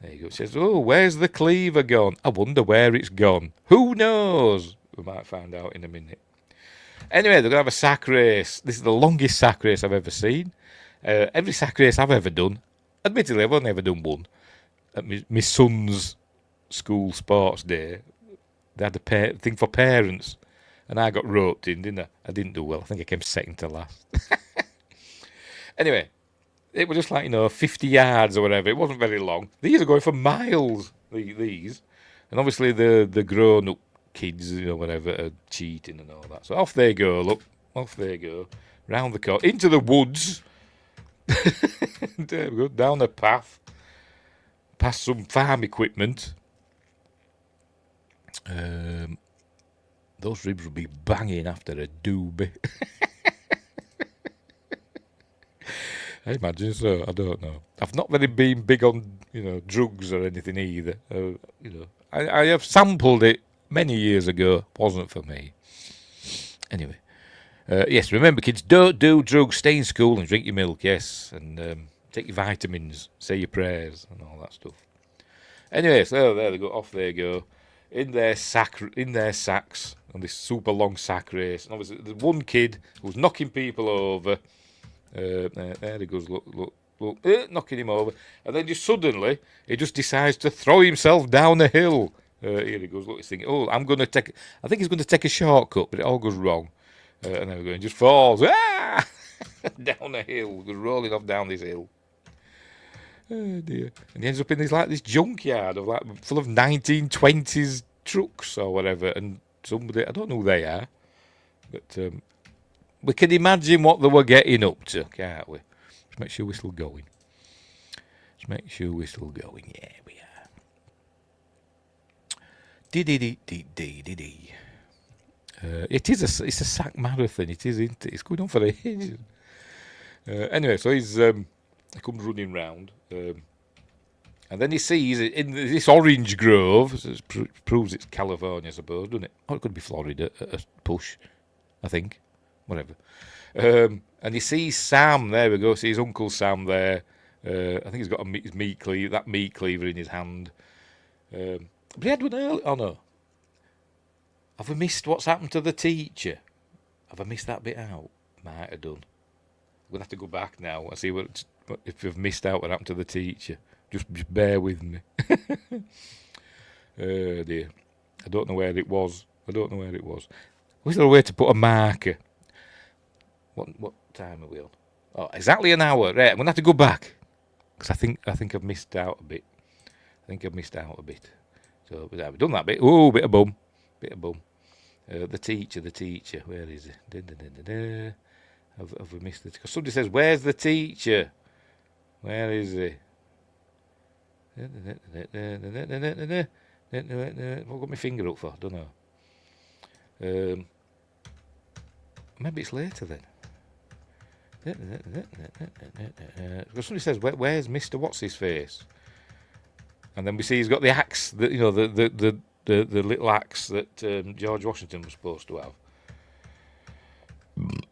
There you go. She says, where's the cleaver gone? I wonder where it's gone. Who knows? We might find out in a minute. Anyway, they're going to have a sack race. This is the longest sack race I've ever seen. Every sack race I've ever done, admittedly, I've only ever done one. at my son's school sports day, they had a thing for parents, and I got roped in, didn't I? I didn't do well. I think I came second to last. Anyway, it was just like, 50 yards or whatever. It wasn't very long. These are going for miles, these. And obviously the grown-up kids, whatever, are cheating and all that. So off they go, look. Off they go. Round the court, into the woods. There we go, down the path. Past some farm equipment. Those ribs would be banging after a doobie. I imagine so. I don't know. I've not really been big on drugs or anything either. I have sampled it many years ago. Wasn't for me. Anyway, yes. Remember, kids, don't do drugs. Stay in school and drink your milk. Yes, and take your vitamins. Say your prayers and all that stuff. Anyway, so there they go. Off they go. In their sacks on this super long sack race. And obviously, there's one kid who's knocking people over. There he goes, look, knocking him over. And then just suddenly, he just decides to throw himself down a hill. Here he goes, look, he's thinking, I think he's going to take a shortcut, but it all goes wrong. And there we go, and just falls, down a hill, goes rolling off down this hill. Oh dear. And he ends up in this junkyard full of 1920s trucks or whatever, and somebody, I don't know who they are, but we can imagine what they were getting up to, can't we? Let's make sure we're still going. Yeah, we are. It's a sack marathon, it is, isn't it? It's going on for ages. Anyway, so he comes running round, and then he sees in this orange grove. So it proves it's California, I suppose, doesn't it? Or it could be Florida at a push, I think. Whatever. And he sees Sam. There we go. Sees Uncle Sam there. I think he's got his meat cleaver in his hand. But he had one early. Oh no. Have we missed what's happened to the teacher? Have I missed that bit out? Might have done. We'll have to go back now and see if we've missed out what happened to the teacher. Just bear with me. Oh dear. I don't know where it was. Was there a way to put a marker? What time are we on? Oh, exactly an hour. Right, I'm going to have to go back. Because I think I've missed out a bit. So we've done that bit. Oh, bit of bum. The teacher. Where is he? Have we missed it? Because somebody says, where's the teacher? Where is he? What got my finger up for? Don't know. Maybe it's later then. Because somebody says, where's Mr. What's-his-face? And then we see he's got the axe, the little axe that George Washington was supposed to have.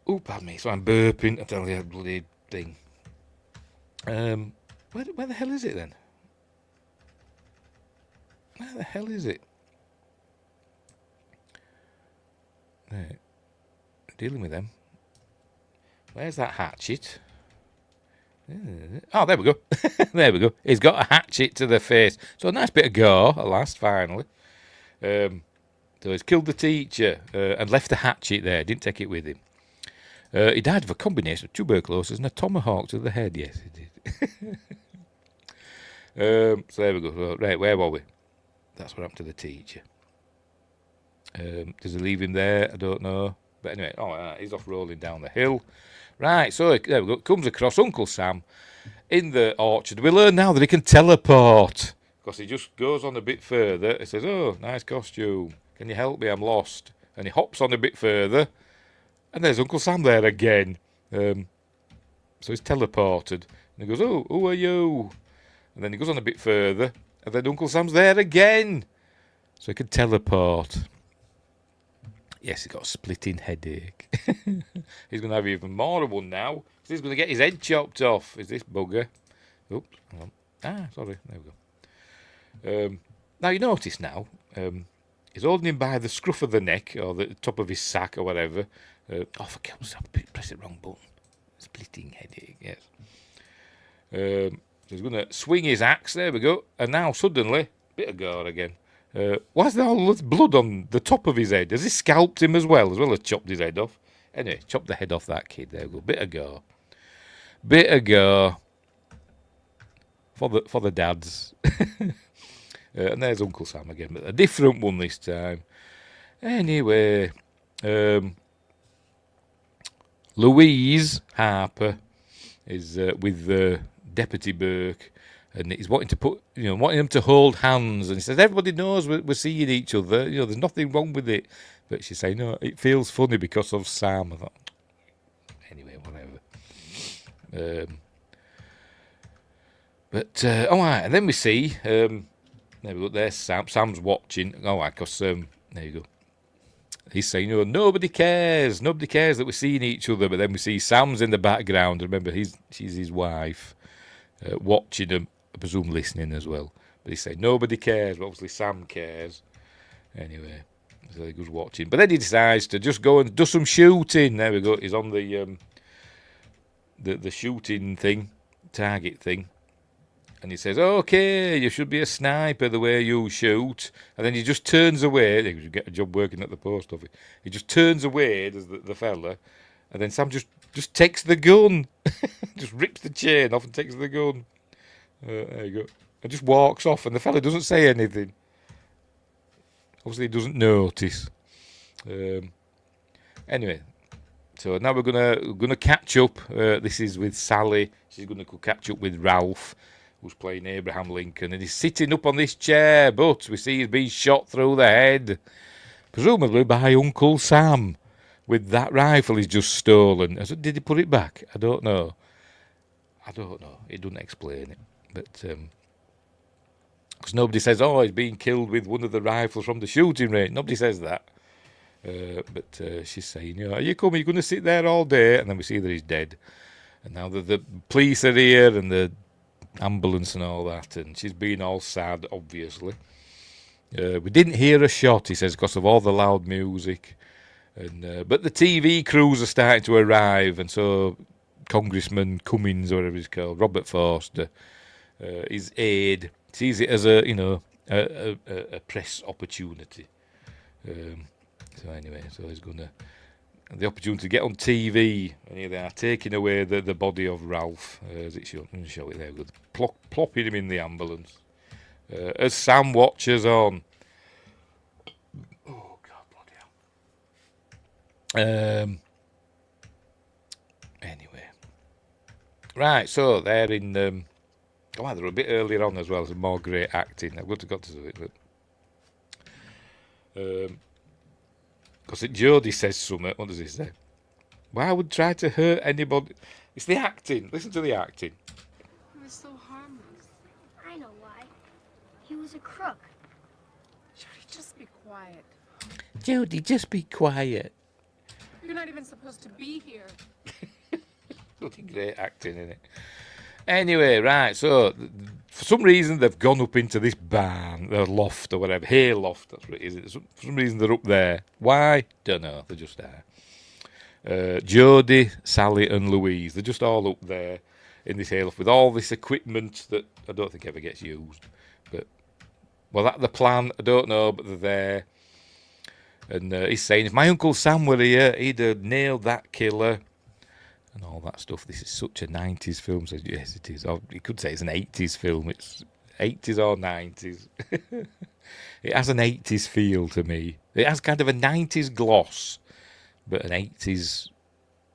Oh, pardon me. So I'm burping. I tell you, a bloody thing. Where the hell is it then? Where the hell is it? Right. Dealing with them. Where's that hatchet? Oh, there we go. He's got a hatchet to the face. So a nice bit of gore at last, finally. So he's killed the teacher and left the hatchet there. Didn't take it with him. He died of a combination of tuberculosis and a tomahawk to the head. Yes, he did. So there we go. Right, where were we? That's what happened to the teacher. Does he leave him there? I don't know. But anyway, he's off rolling down the hill. Right, so there we go. Comes across Uncle Sam in the orchard. We learn now that he can teleport. Because he just goes on a bit further. He says, oh, nice costume. Can you help me? I'm lost. And he hops on a bit further. And there's Uncle Sam there again. So he's teleported. And he goes, oh, who are you? And then he goes on a bit further. And then Uncle Sam's there again. So he can teleport. Yes, he's got a splitting headache. He's going to have even more of one now. He's going to get his head chopped off. Is this bugger? Oops, hang on. Sorry. There we go. Now, you notice now, he's holding him by the scruff of the neck, or the top of his sack, or whatever. For God's sake, I pressed the wrong button. Splitting headache, yes. So he's going to swing his axe. There we go. And now suddenly, bit of gore again. Why's there all this blood on the top of his head? Has he scalped him as well as chopped his head off? Anyway, chopped the head off that kid. There we go. Bit of gore. Bit of gore. For the dads. And there's Uncle Sam again, but a different one this time. Anyway, Louise Harper is with Deputy Burke, and he's wanting them to hold hands, and he says everybody knows we're seeing each other. There's nothing wrong with it, but she's saying no, it feels funny because of Sam. I thought, anyway, whatever. But all right, and then we see there we go. There's Sam. Sam's watching. All right, because there you go. He's saying, nobody cares that we're seeing each other. But then we see Sam's in the background. Remember, she's his wife, watching him, I presume listening as well. But he's saying nobody cares. But obviously Sam cares. Anyway, so he goes watching. But then he decides to just go and do some shooting. There we go. He's on the shooting thing, target thing. And he says, okay, you should be a sniper the way you shoot. And then he just turns away. He should get a job working at the post office. He just turns away, does the fella. And then Sam just takes the gun. Just rips the chain off and takes the gun. There you go. And just walks off. And the fella doesn't say anything. Obviously, he doesn't notice. Anyway, so now we're gonna catch up. This is with Sally. She's gonna go catch up with Ralph, who's playing Abraham Lincoln, and he's sitting up on this chair, but we see he's been shot through the head, presumably by Uncle Sam, with that rifle he's just stolen. Did he put it back? I don't know. It doesn't explain it. But, because nobody says, he's being killed with one of the rifles from the shooting range. Nobody says that. But she's saying, are you coming? You're going to sit there all day? And then we see that he's dead. And now the police are here, and the ambulance and all that, and she's been all sad, obviously. We didn't hear a shot, he says, because of all the loud music. And but the TV crews are starting to arrive, and so Congressman Cummings, or whatever he's called, Robert Forster, his aide, sees it as a press opportunity. So anyway, so he's going to the opportunity to get on TV, and here they are taking away the body of Ralph. As it show it there, good, plopping him in the ambulance. As Sam watches on. Oh God, bloody hell. Anyway, right. So they're in. They're a bit earlier on as well. Some more great acting. I've got to do it, but. Because Jodie says something. What does he say? Why would try to hurt anybody? It's the acting. Listen to the acting. He was so harmless. I know why. He was a crook. Jody, just be quiet. Jodie, just be quiet. You're not even supposed to be here. Bloody great acting, isn't it? Anyway, right, so for some reason they've gone up into this barn, their loft or whatever, hay loft, that's what it is. For some reason they're up there. Why? Don't know, they just are. Jodie, Sally and Louise, they're just all up there in this hay loft with all this equipment that I don't think ever gets used. But, well, that's the plan, I don't know, but they're there. And he's saying, if my Uncle Sam were here, he'd have nailed that killer. And all that stuff. This is such a 90s film. Says, yes, it is. Or you could say it's an 80s film. It's 80s or 90s. It has an 80s feel to me. It has kind of a 90s gloss, but an 80s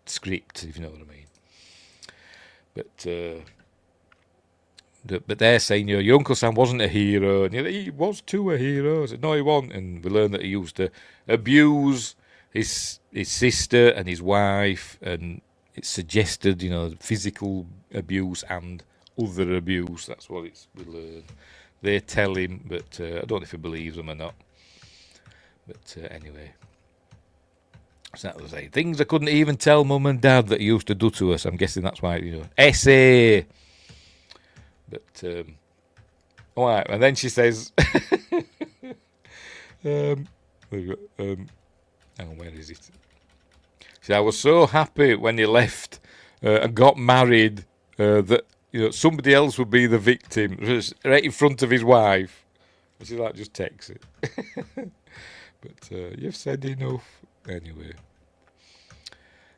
script, if you know what I mean. But they're saying, your Uncle Sam wasn't a hero. And he was too a hero. I said, no, he wasn't. And we learned that he used to abuse his sister and his wife, and it's suggested, physical abuse and other abuse. That's what we learn. They tell him, but I don't know if he believes them or not. But anyway. So that was like, things I couldn't even tell Mum and Dad that he used to do to us. I'm guessing that's why, essay. But, all right. And then she says, hang on, where is it? I was so happy when he left and got married that somebody else would be the victim, just right in front of his wife. And she's like, just text it. But you've said enough.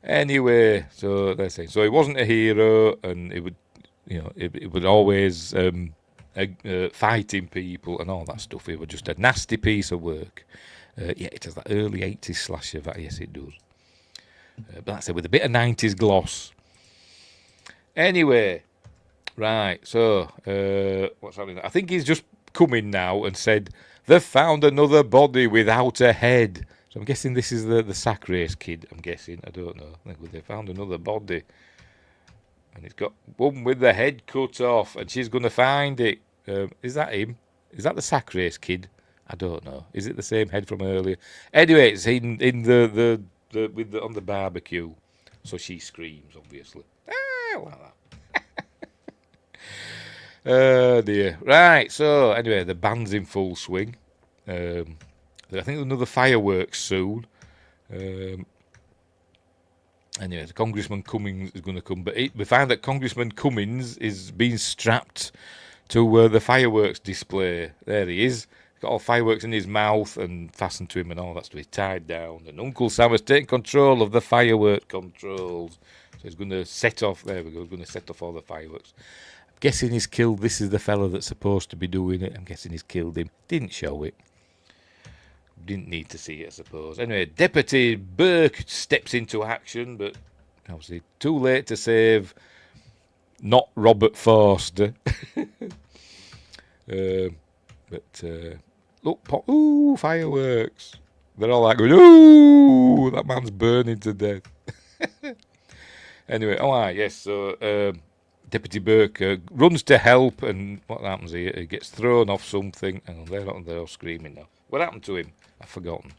Anyway, so that's it. So he wasn't a hero, and it would always fighting people and all that stuff. It was just a nasty piece of work. It has that early 80s slasher, yes it does. But that's it, with a bit of 90s gloss. Anyway, right, so what's happening? I think he's just come in now and said, they've found another body without a head. So I'm guessing this is the sack race kid, I'm guessing. I don't know. I think they found another body. And it's got one with the head cut off, and she's going to find it. Is that him? Is that the sack race kid? I don't know. Is it the same head from earlier? Anyway, it's in the on the barbecue. So she screams, obviously. Like that. Oh dear. Right, so anyway, the band's in full swing. I think another fireworks soon. Anyway, the Congressman Cummings is going to come, but we find that Congressman Cummings is being strapped to the fireworks display. There he is. He's got all fireworks in his mouth and fastened to him and all that stuff. He's tied down. And Uncle Sam has taken control of the firework controls. So he's going to set off, there we go, he's going to set off all the fireworks. I'm guessing he's killed, this is the fella that's supposed to be doing it. I'm guessing he's killed him. Didn't show it. Didn't need to see it, I suppose. Anyway, Deputy Burke steps into action, but obviously too late to save not Robert Forster. Look, ooh, fireworks. They're all like going, ooh, that man's burning to death. Anyway, yes, so Deputy Burke runs to help, and what happens here? He gets thrown off something, and they're all screaming now. What happened to him? I've forgotten.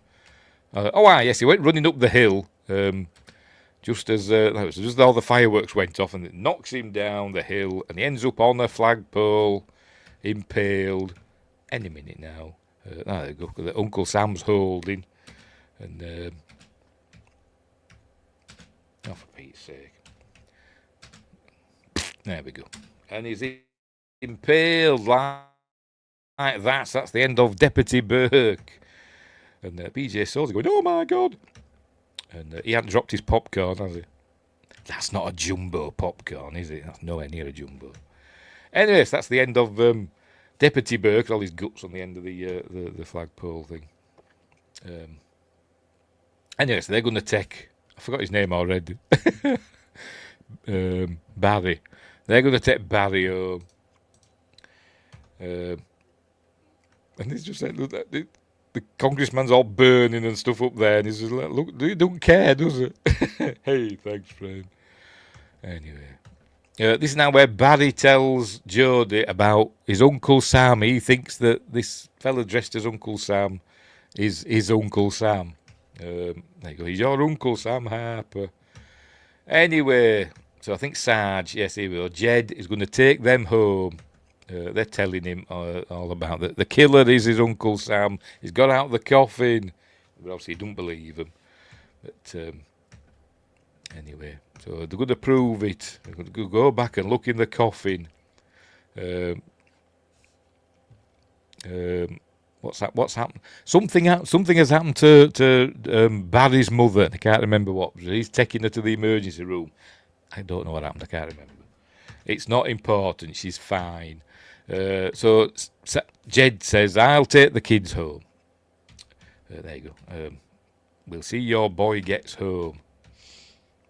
Yes, he went running up the hill, just as all the fireworks went off, and it knocks him down the hill, and he ends up on a flagpole, impaled. Any minute now. There you go. That Uncle Sam's holding, and for Pete's sake, there we go. And he's impaled like that. So that's the end of Deputy Burke. And BJ Souls going, oh my God. And he hadn't dropped his popcorn, has he? That's not a jumbo popcorn, is it? That's nowhere near a jumbo. Anyway, so that's the end of Deputy Burke, all his guts on the end of the flagpole thing. Anyway, so they're going to take, I forgot his name already, Barry. They're going to take Barry home. And he's just said, look, the congressman's all burning and stuff up there, and he's just like, look, he don't care, does it? Hey, thanks, friend. Anyway. This is now where Barry tells Jodie about his Uncle Sam. He thinks that this fella dressed as Uncle Sam is his Uncle Sam. There you go. He's your Uncle Sam Harper. Anyway, so I think Sarge, yes, here we go. Jed is going to take them home. They're telling him all about it. The killer is his Uncle Sam. He's got out the coffin. But obviously, he don't believe him. But anyway, so they're going to prove it. They're going to go back and look in the coffin. What's happened? Something has happened to Barry's mother. I can't remember what. He's taking her to the emergency room. I don't know what happened. I can't remember. It's not important. She's fine. So Jed says, I'll take the kids home. There you go. We'll see your boy gets home.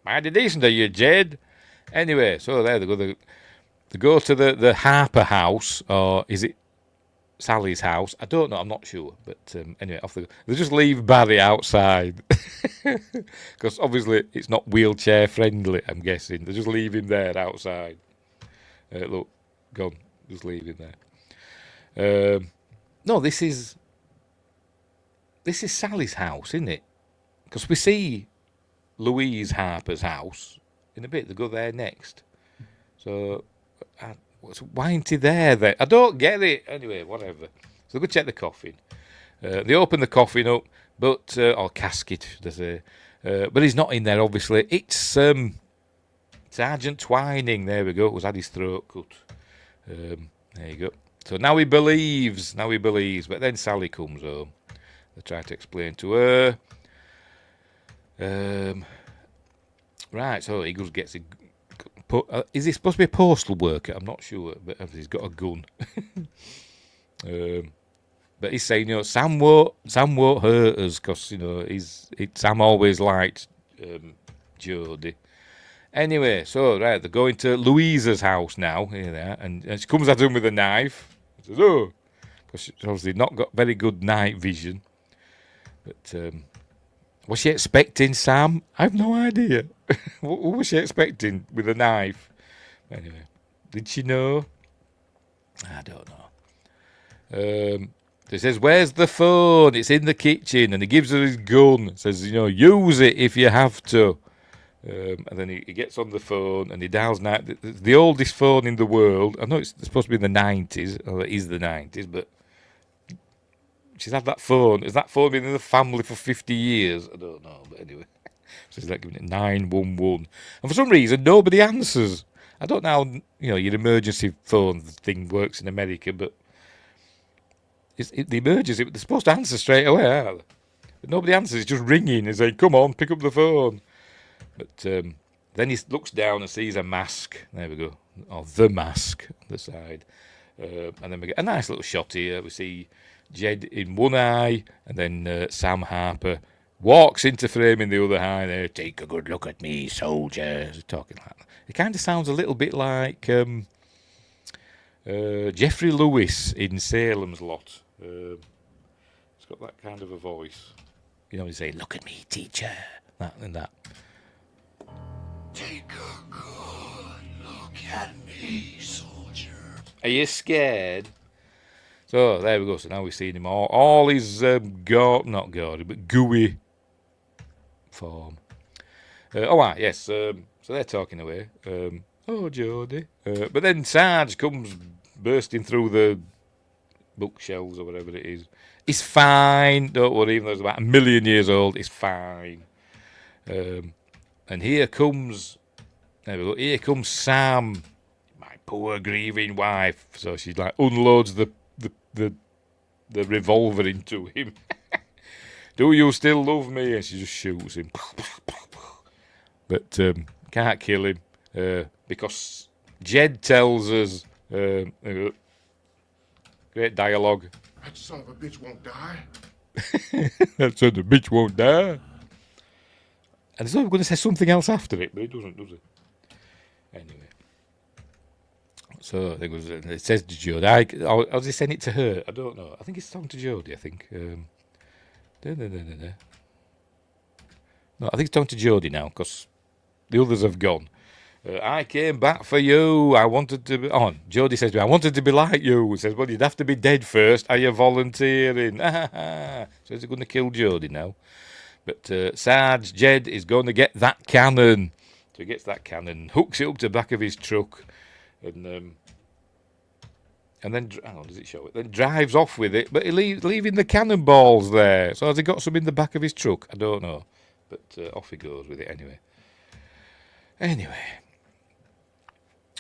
Mighty decent of you, Jed. Anyway, so there they go. They go to the Harper house, or is it Sally's house? I don't know. I'm not sure. But anyway, off they go. They just leave Barry outside. Because obviously it's not wheelchair friendly, I'm guessing. They just leave him there outside. Look, gone. Just leave him there. No, this is Sally's house, isn't it? Because we see Louise Harper's house in a bit. They go there next. So why ain't he there then? I don't get it. Anyway, whatever. So they go check the coffin. They open the coffin up, or casket, should I say. But he's not in there, obviously. It's Sergeant Twining, there we go, was had his throat cut. There you go. So now he believes, but then Sally comes home. They try to explain to her. Right, so he gets a... is he supposed to be a postal worker? I'm not sure, but he's got a gun. But he's saying, Sam won't hurt us, because, Sam always liked Jodie. Anyway, so, right, they're going to Louisa's house now, and she comes at him with a knife. She says, oh, because she's obviously not got very good night vision. But, was she expecting Sam? I have no idea. What was she expecting with a knife? Anyway, did she know? I don't know. He says, where's the phone? It's in the kitchen. And he gives her his gun. Says, use it if you have to. And then he gets on the phone and he dials the oldest phone in the world. I know it's supposed to be in the 90s, or it is the 90s, but she's had that phone. Has that phone been in the family for 50 years? I don't know, but anyway. So he's like giving it 911. And for some reason, nobody answers. I don't know how, your emergency phone thing works in America, but the emergency, they're supposed to answer straight away, aren't they? But nobody answers. It's just ringing and saying, come on, pick up the phone. But then he looks down and sees a mask. There we go. Or the mask on the side. And then we get a nice little shot here. We see Jed in one eye, and then Sam Harper walks into frame in the other eye there. Take a good look at me, soldiers. Talking like that. It kind of sounds a little bit like Geoffrey Lewis in Salem's Lot. It's got that kind of a voice. You say, look at me, teacher. That and that. Take a good look at me, soldier. Are you scared? So there we go. So now we've seen him all his not gaudy, but gooey form. Yes. So they're talking away. Oh, Jodie. But then Sarge comes bursting through the bookshelves or whatever it is. He's fine. Don't worry. Even though he's about 1 million years old, he's fine. And here comes, there we go. Here comes Sam, my poor grieving wife. So she unloads the revolver into him. Do you still love me? And she just shoots him. But can't kill him because Jed tells us. Great dialogue. That son of a bitch won't die. That son of a bitch won't die. And it's not going to say something else after it, but it doesn't, does it? Anyway. So it says to Jodie. Or does he send it to her? I don't know. I think it's talking to Jodie, I think. No, I think it's talking to Jodie now, because the others have gone. I came back for you. I wanted to be... Jodie says to me, I wanted to be like you. He says, well, you'd have to be dead first. Are you volunteering? So is he going to kill Jodie now? But Sarge, Jed, is going to get that cannon. So he gets that cannon, hooks it up to the back of his truck, and then, hang on, does it show it? Then drives off with it, but leaving the cannonballs there. So has he got some in the back of his truck? I don't know. But off he goes with it anyway.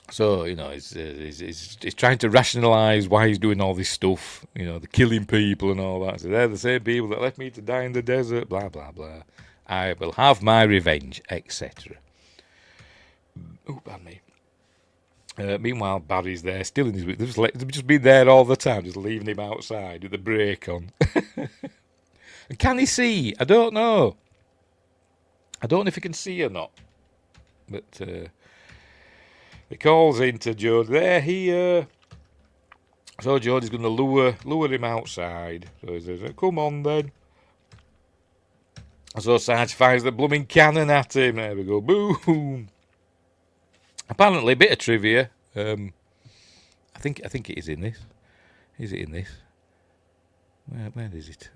So, he's trying to rationalise why he's doing all this stuff, the killing people and all that. So they're the same people that left me to die in the desert, blah, blah, blah. I will have my revenge, etc. Oh, pardon me. Meanwhile, Barry's there, still in his... They've just been there all the time, just leaving him outside with the brake on. And can he see? I don't know. I don't know if he can see or not. But... he calls into Jodie. There he... So Jodie's going to lure him outside. So he says, come on then. So Sarge fires the blooming cannon at him. There we go. Boom. Apparently, a bit of trivia. I think it is in this. Is it in this? Where is it?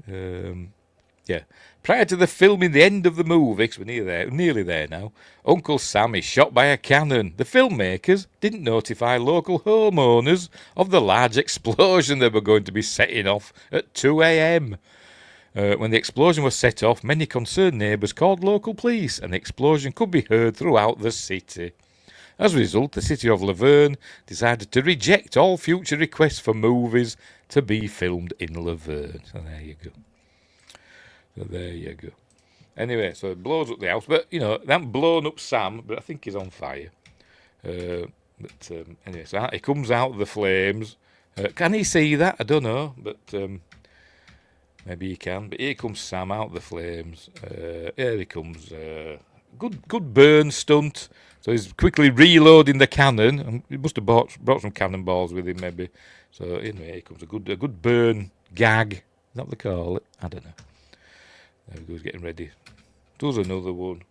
Yeah. Prior to the filming the end of the movie, because we're nearly there now, Uncle Sam is shot by a cannon. The filmmakers didn't notify local homeowners of the large explosion they were going to be setting off at 2 a.m. When the explosion was set off, many concerned neighbours called local police, and the explosion could be heard throughout the city. As a result, the city of Laverne decided to reject all future requests for movies to be filmed in Laverne. So there you go. Anyway, so it blows up the house, but they haven't blown up Sam, but I think he's on fire. Anyway, so he comes out of the flames. Can he see that? I don't know, but maybe he can. But here comes Sam out of the flames. Here he comes. Good burn stunt. So he's quickly reloading the cannon. He must have brought some cannonballs with him, maybe. So anyway, here comes a good burn gag. Is that what they call it? I don't know. There we go. He's getting ready. Does another one.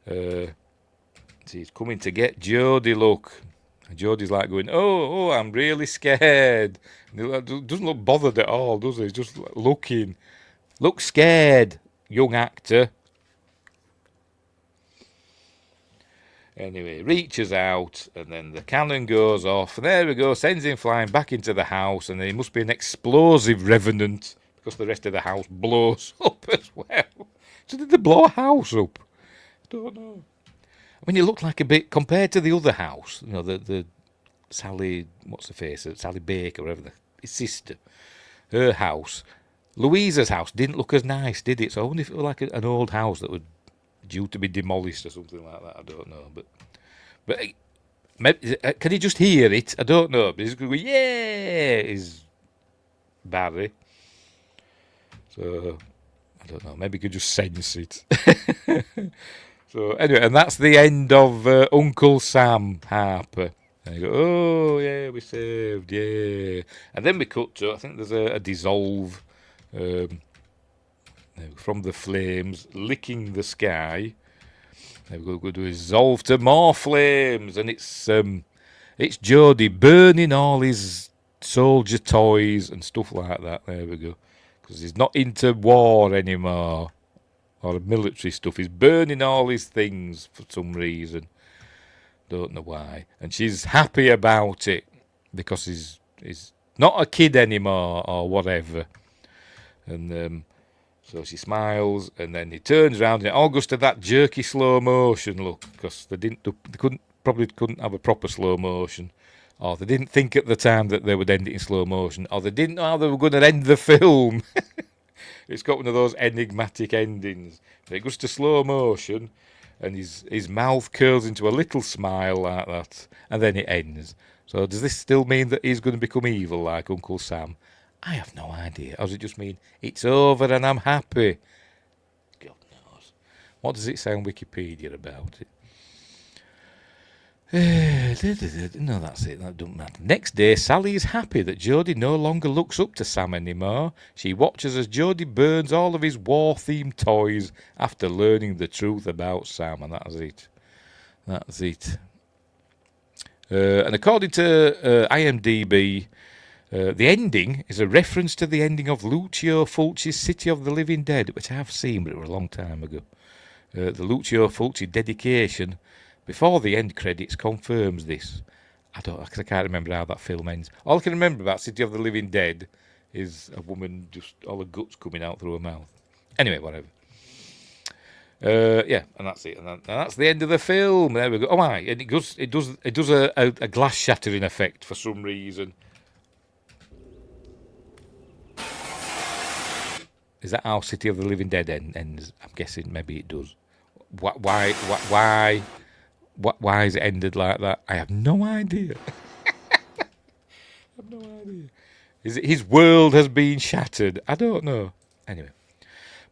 See, he's coming to get Jodie. Look. And Jodie's like going, oh, I'm really scared. And he doesn't look bothered at all, does he? He's just looking. Look scared, young actor. Anyway, reaches out, and then the cannon goes off, and there we go, sends him flying back into the house, and then he must be an explosive revenant, because the rest of the house blows up as well. So did they blow a house up? I don't know. I mean, it looked like a bit, compared to the other house, the Sally, what's her face, Sally Baker, whatever, his sister, her house. Louisa's house didn't look as nice, did it? So I wonder if it was like an old house that was due to be demolished or something like that. I don't know, but maybe, can he just hear it? I don't know. But he's going to go, yeah, is Barry. So I don't know. Maybe he could just sense it. So anyway, and that's the end of Uncle Sam Harper. And you go, oh yeah, we saved, yeah. And then we cut to, I think there's a dissolve from the flames licking the sky. There we go to dissolve to more flames, and it's Jodie burning all his soldier toys and stuff like that. There we go, because he's not into war anymore. Or military stuff. He's burning all his things for some reason. Don't know why. And she's happy about it because he's not a kid anymore or whatever. And so she smiles, and then he turns around, and it all goes to that jerky slow motion look, because they couldn't have a proper slow motion, or they didn't think at the time that they would end it in slow motion, or they didn't know how they were going to end the film. It's got one of those enigmatic endings. It goes to slow motion, and his mouth curls into a little smile like that, and then it ends. So does this still mean that he's going to become evil like Uncle Sam? I have no idea. Or does it just mean it's over and I'm happy? God knows. What does it say on Wikipedia about it? No, that's it. That doesn't matter. Next day, Sally is happy that Jodie no longer looks up to Sam anymore. She watches as Jodie burns all of his war-themed toys after learning the truth about Sam, and that's it. That's it. And according to IMDb, the ending is a reference to the ending of Lucio Fulci's City of the Living Dead, which I have seen, but it was a long time ago. The Lucio Fulci dedication before the end credits confirms this. I can't remember how that film ends. All I can remember about City of the Living Dead is a woman just all the guts coming out through her mouth. Anyway, whatever. Yeah, and that's it, and that's the end of the film. There we go. Oh my! And it does a glass shattering effect for some reason. Is that how City of the Living Dead ends? I'm guessing maybe it does. Why is it ended like that? I have no idea. I have no idea. Is it his world has been shattered? I don't know. Anyway.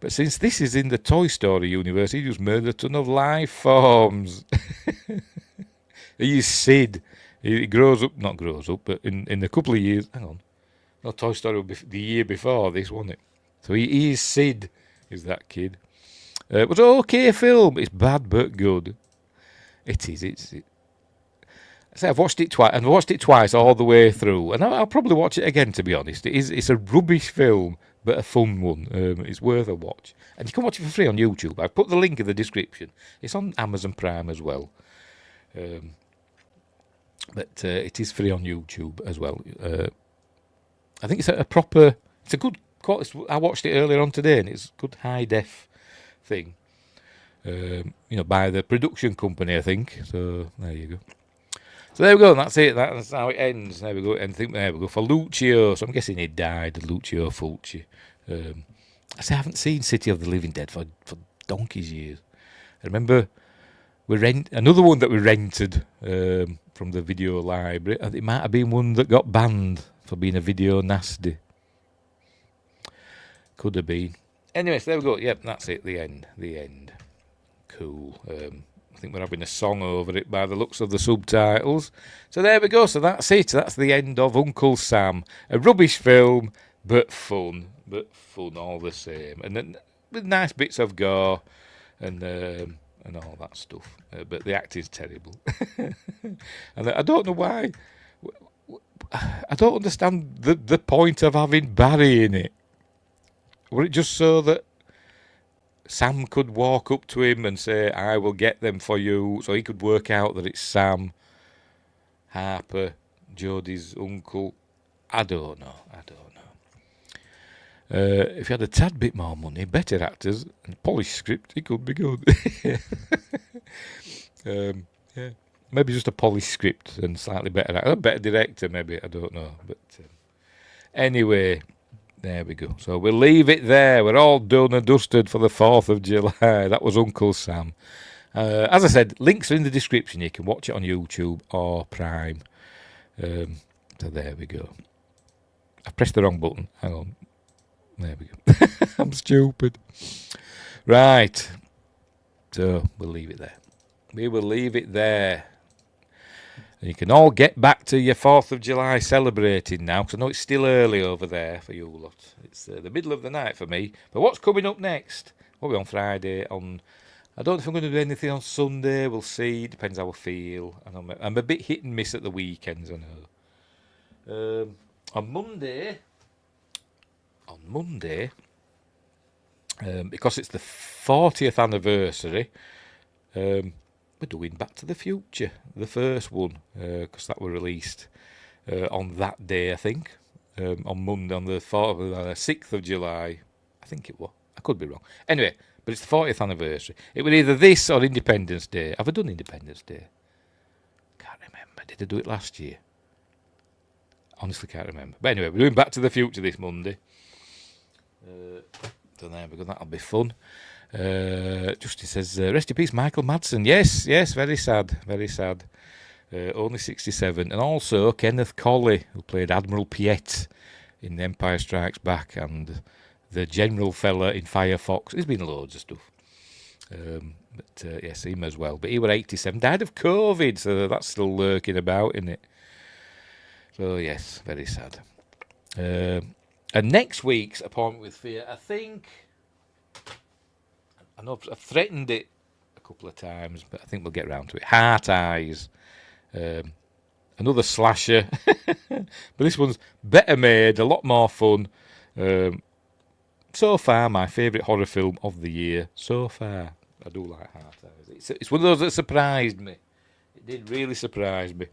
But since this is in the Toy Story universe, he just murdered a ton of life forms. He's Sid. He not grows up, but in a couple of years, hang on. No, Toy Story will be the year before this, wasn't it? So he is Sid, is that kid. It was an okay film. It's bad but good. It is. I've watched it twice, and I've watched it twice all the way through, and I'll probably watch it again. To be honest, it's a rubbish film, but a fun one. It's worth a watch, and you can watch it for free on YouTube. I've put the link in the description. It's on Amazon Prime as well, but it is free on YouTube as well. I think it's a proper. It's a good. I watched it earlier on today, and it's a good high def thing. By the production company, I think. So there you go. So there we go. That's it. That's how it ends. There we go. And there we go for Lucio. So I'm guessing he died, Lucio Fulci. I haven't seen City of the Living Dead for donkey's years. I remember another one that we rented from the video library. It might have been one that got banned for being a video nasty. Could have been. Anyway, so there we go. Yep, that's it. The end. Cool. I think we're having a song over it by the looks of the subtitles. So there we go. So that's it. That's the end of Uncle Sam. A rubbish film, but fun. But fun all the same. And then with nice bits of gore and all that stuff. But the acting's terrible. And I don't know why. I don't understand the point of having Barry in it. Were it just so that Sam could walk up to him and say, I will get them for you, so he could work out that it's Sam, Harper, Jodie's uncle? I don't know. If he had a tad bit more money, better actors, and polished script, he could be good. Yeah. Maybe just a polished script and slightly better actor. A better director, maybe, I don't know. But anyway, there we go. So we'll leave it there. We're all done and dusted for the 4th of July. That was Uncle Sam. As I said, links are in the description. You can watch it on YouTube or Prime. So there we go. I pressed the wrong button. Hang on. There we go. I'm stupid. Right. So we'll leave it there. We will leave it there. And you can all get back to your 4th of July celebrating now, because I know it's still early over there for you lot. It's the middle of the night for me. But what's coming up next? We'll be on Friday. I don't know if I'm going to do anything on Sunday. We'll see. Depends how I feel. And I'm a bit hit and miss at the weekends, I know. On Monday, because it's the 40th anniversary, we're doing Back to the Future, the first one, because that were released on that day, I think, on Monday, on the 6th of July, I think it was. I could be wrong. Anyway, but it's the 40th anniversary. It was either this or Independence Day. Have I done Independence Day? Can't remember. Did I do it last year? Honestly, can't remember. But anyway, we're doing Back to the Future this Monday. So there we go. That'll be fun. Justin says, rest in peace, Michael Madsen. Yes, very sad. Only 67. And also Kenneth Colley, who played Admiral Piet in The Empire Strikes Back, and the general fella in Firefox. There's been loads of stuff. But yes, him as well. But he was 87. Died of COVID, so that's still lurking about, isn't it? So yes, very sad. And next week's Appointment with Fear, I think, I know I've threatened it a couple of times, but I think we'll get around to it. Heart Eyes. Another slasher. But this one's better made, a lot more fun. So far, my favourite horror film of the year. So far. I do like Heart Eyes. It's one of those that surprised me. It did really surprise me.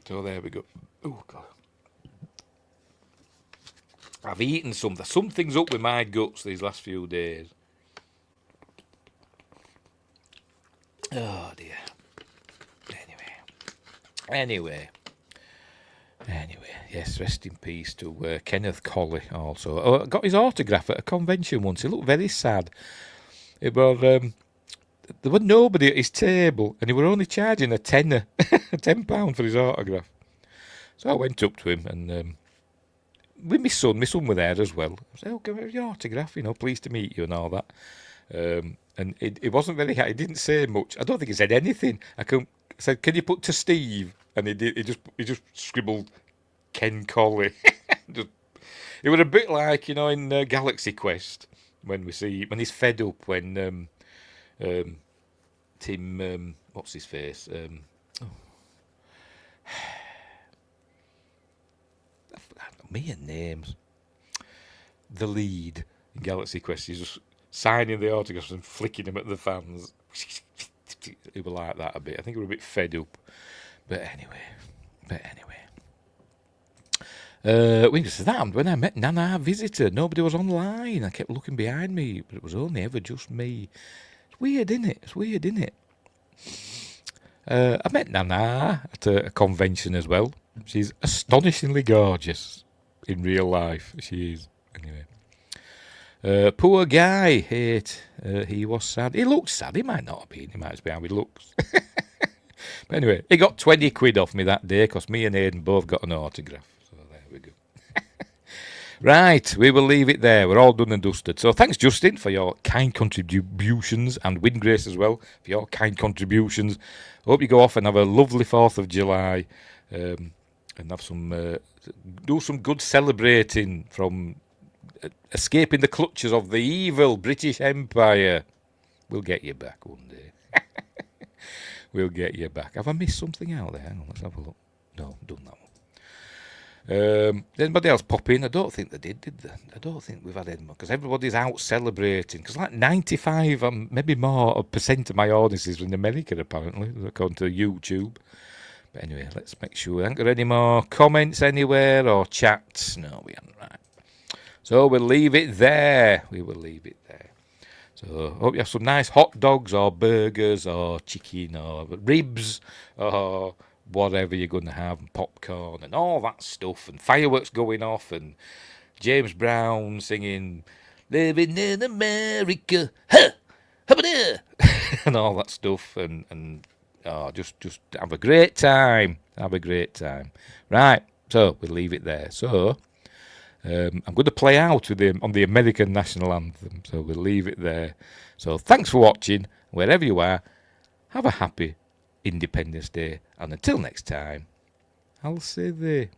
So there we go. Oh, God. I've eaten something. Something's up with my guts these last few days. Oh, dear. Anyway, yes, rest in peace to Kenneth Colley also. Oh, I got his autograph at a convention once. He looked very sad. It was, there was nobody at his table, and he were only charging a tenner, £10 for his autograph. So I went up to him, and with my son were there as well. I said, oh, give me your autograph, pleased to meet you and all that. And it wasn't very hard. He didn't say much. I don't think he said anything. I said, can you put to Steve? And he did. He just scribbled Ken Colley. It was a bit like, in Galaxy Quest when he's fed up when Tim, what's his face? Me and names. The lead in Galaxy Quest, he's just signing the autographs and flicking them at the fans. He was like that a bit. I think he was a bit fed up. But anyway. That happened when I met Nana, our visitor. Nobody was online. I kept looking behind me, but it was only ever just me. It's weird, isn't it? I met Nana at a convention as well. She's astonishingly gorgeous in real life. She is. Anyway. Poor guy, he was sad. He looked sad. He might not have been. He might just be how he looks. But anyway, he got 20 quid off me that day because me and Aidan both got an autograph. So there we go. Right, we will leave it there. We're all done and dusted. So thanks, Justin, for your kind contributions, and Windgrace as well for your kind contributions. Hope you go off and have a lovely 4th of July, and have do some good celebrating from escaping the clutches of the evil British Empire. We'll get you back one day. We'll get you back. Have I missed something out there? Hang on, let's have a look. No, done that one. Did anybody else pop in? I don't think they did they? I don't think we've had any more, because everybody's out celebrating. Because like 95, maybe more % of my audience is in America, apparently, according to YouTube. But anyway, let's make sure we haven't got any more comments anywhere or chats. No, we haven't, right. So we'll leave it there. We will leave it there. So hope you have some nice hot dogs or burgers or chicken or ribs or whatever you're going to have, and popcorn and all that stuff, and fireworks going off, and James Brown singing "Living in America," huh, and all that stuff, and just have a great time. Have a great time. Right, so we'll leave it there. So I'm going to play out with him on the American national anthem. So we'll leave it there. So thanks for watching. Wherever you are, have a happy Independence Day, and until next time, I'll say there.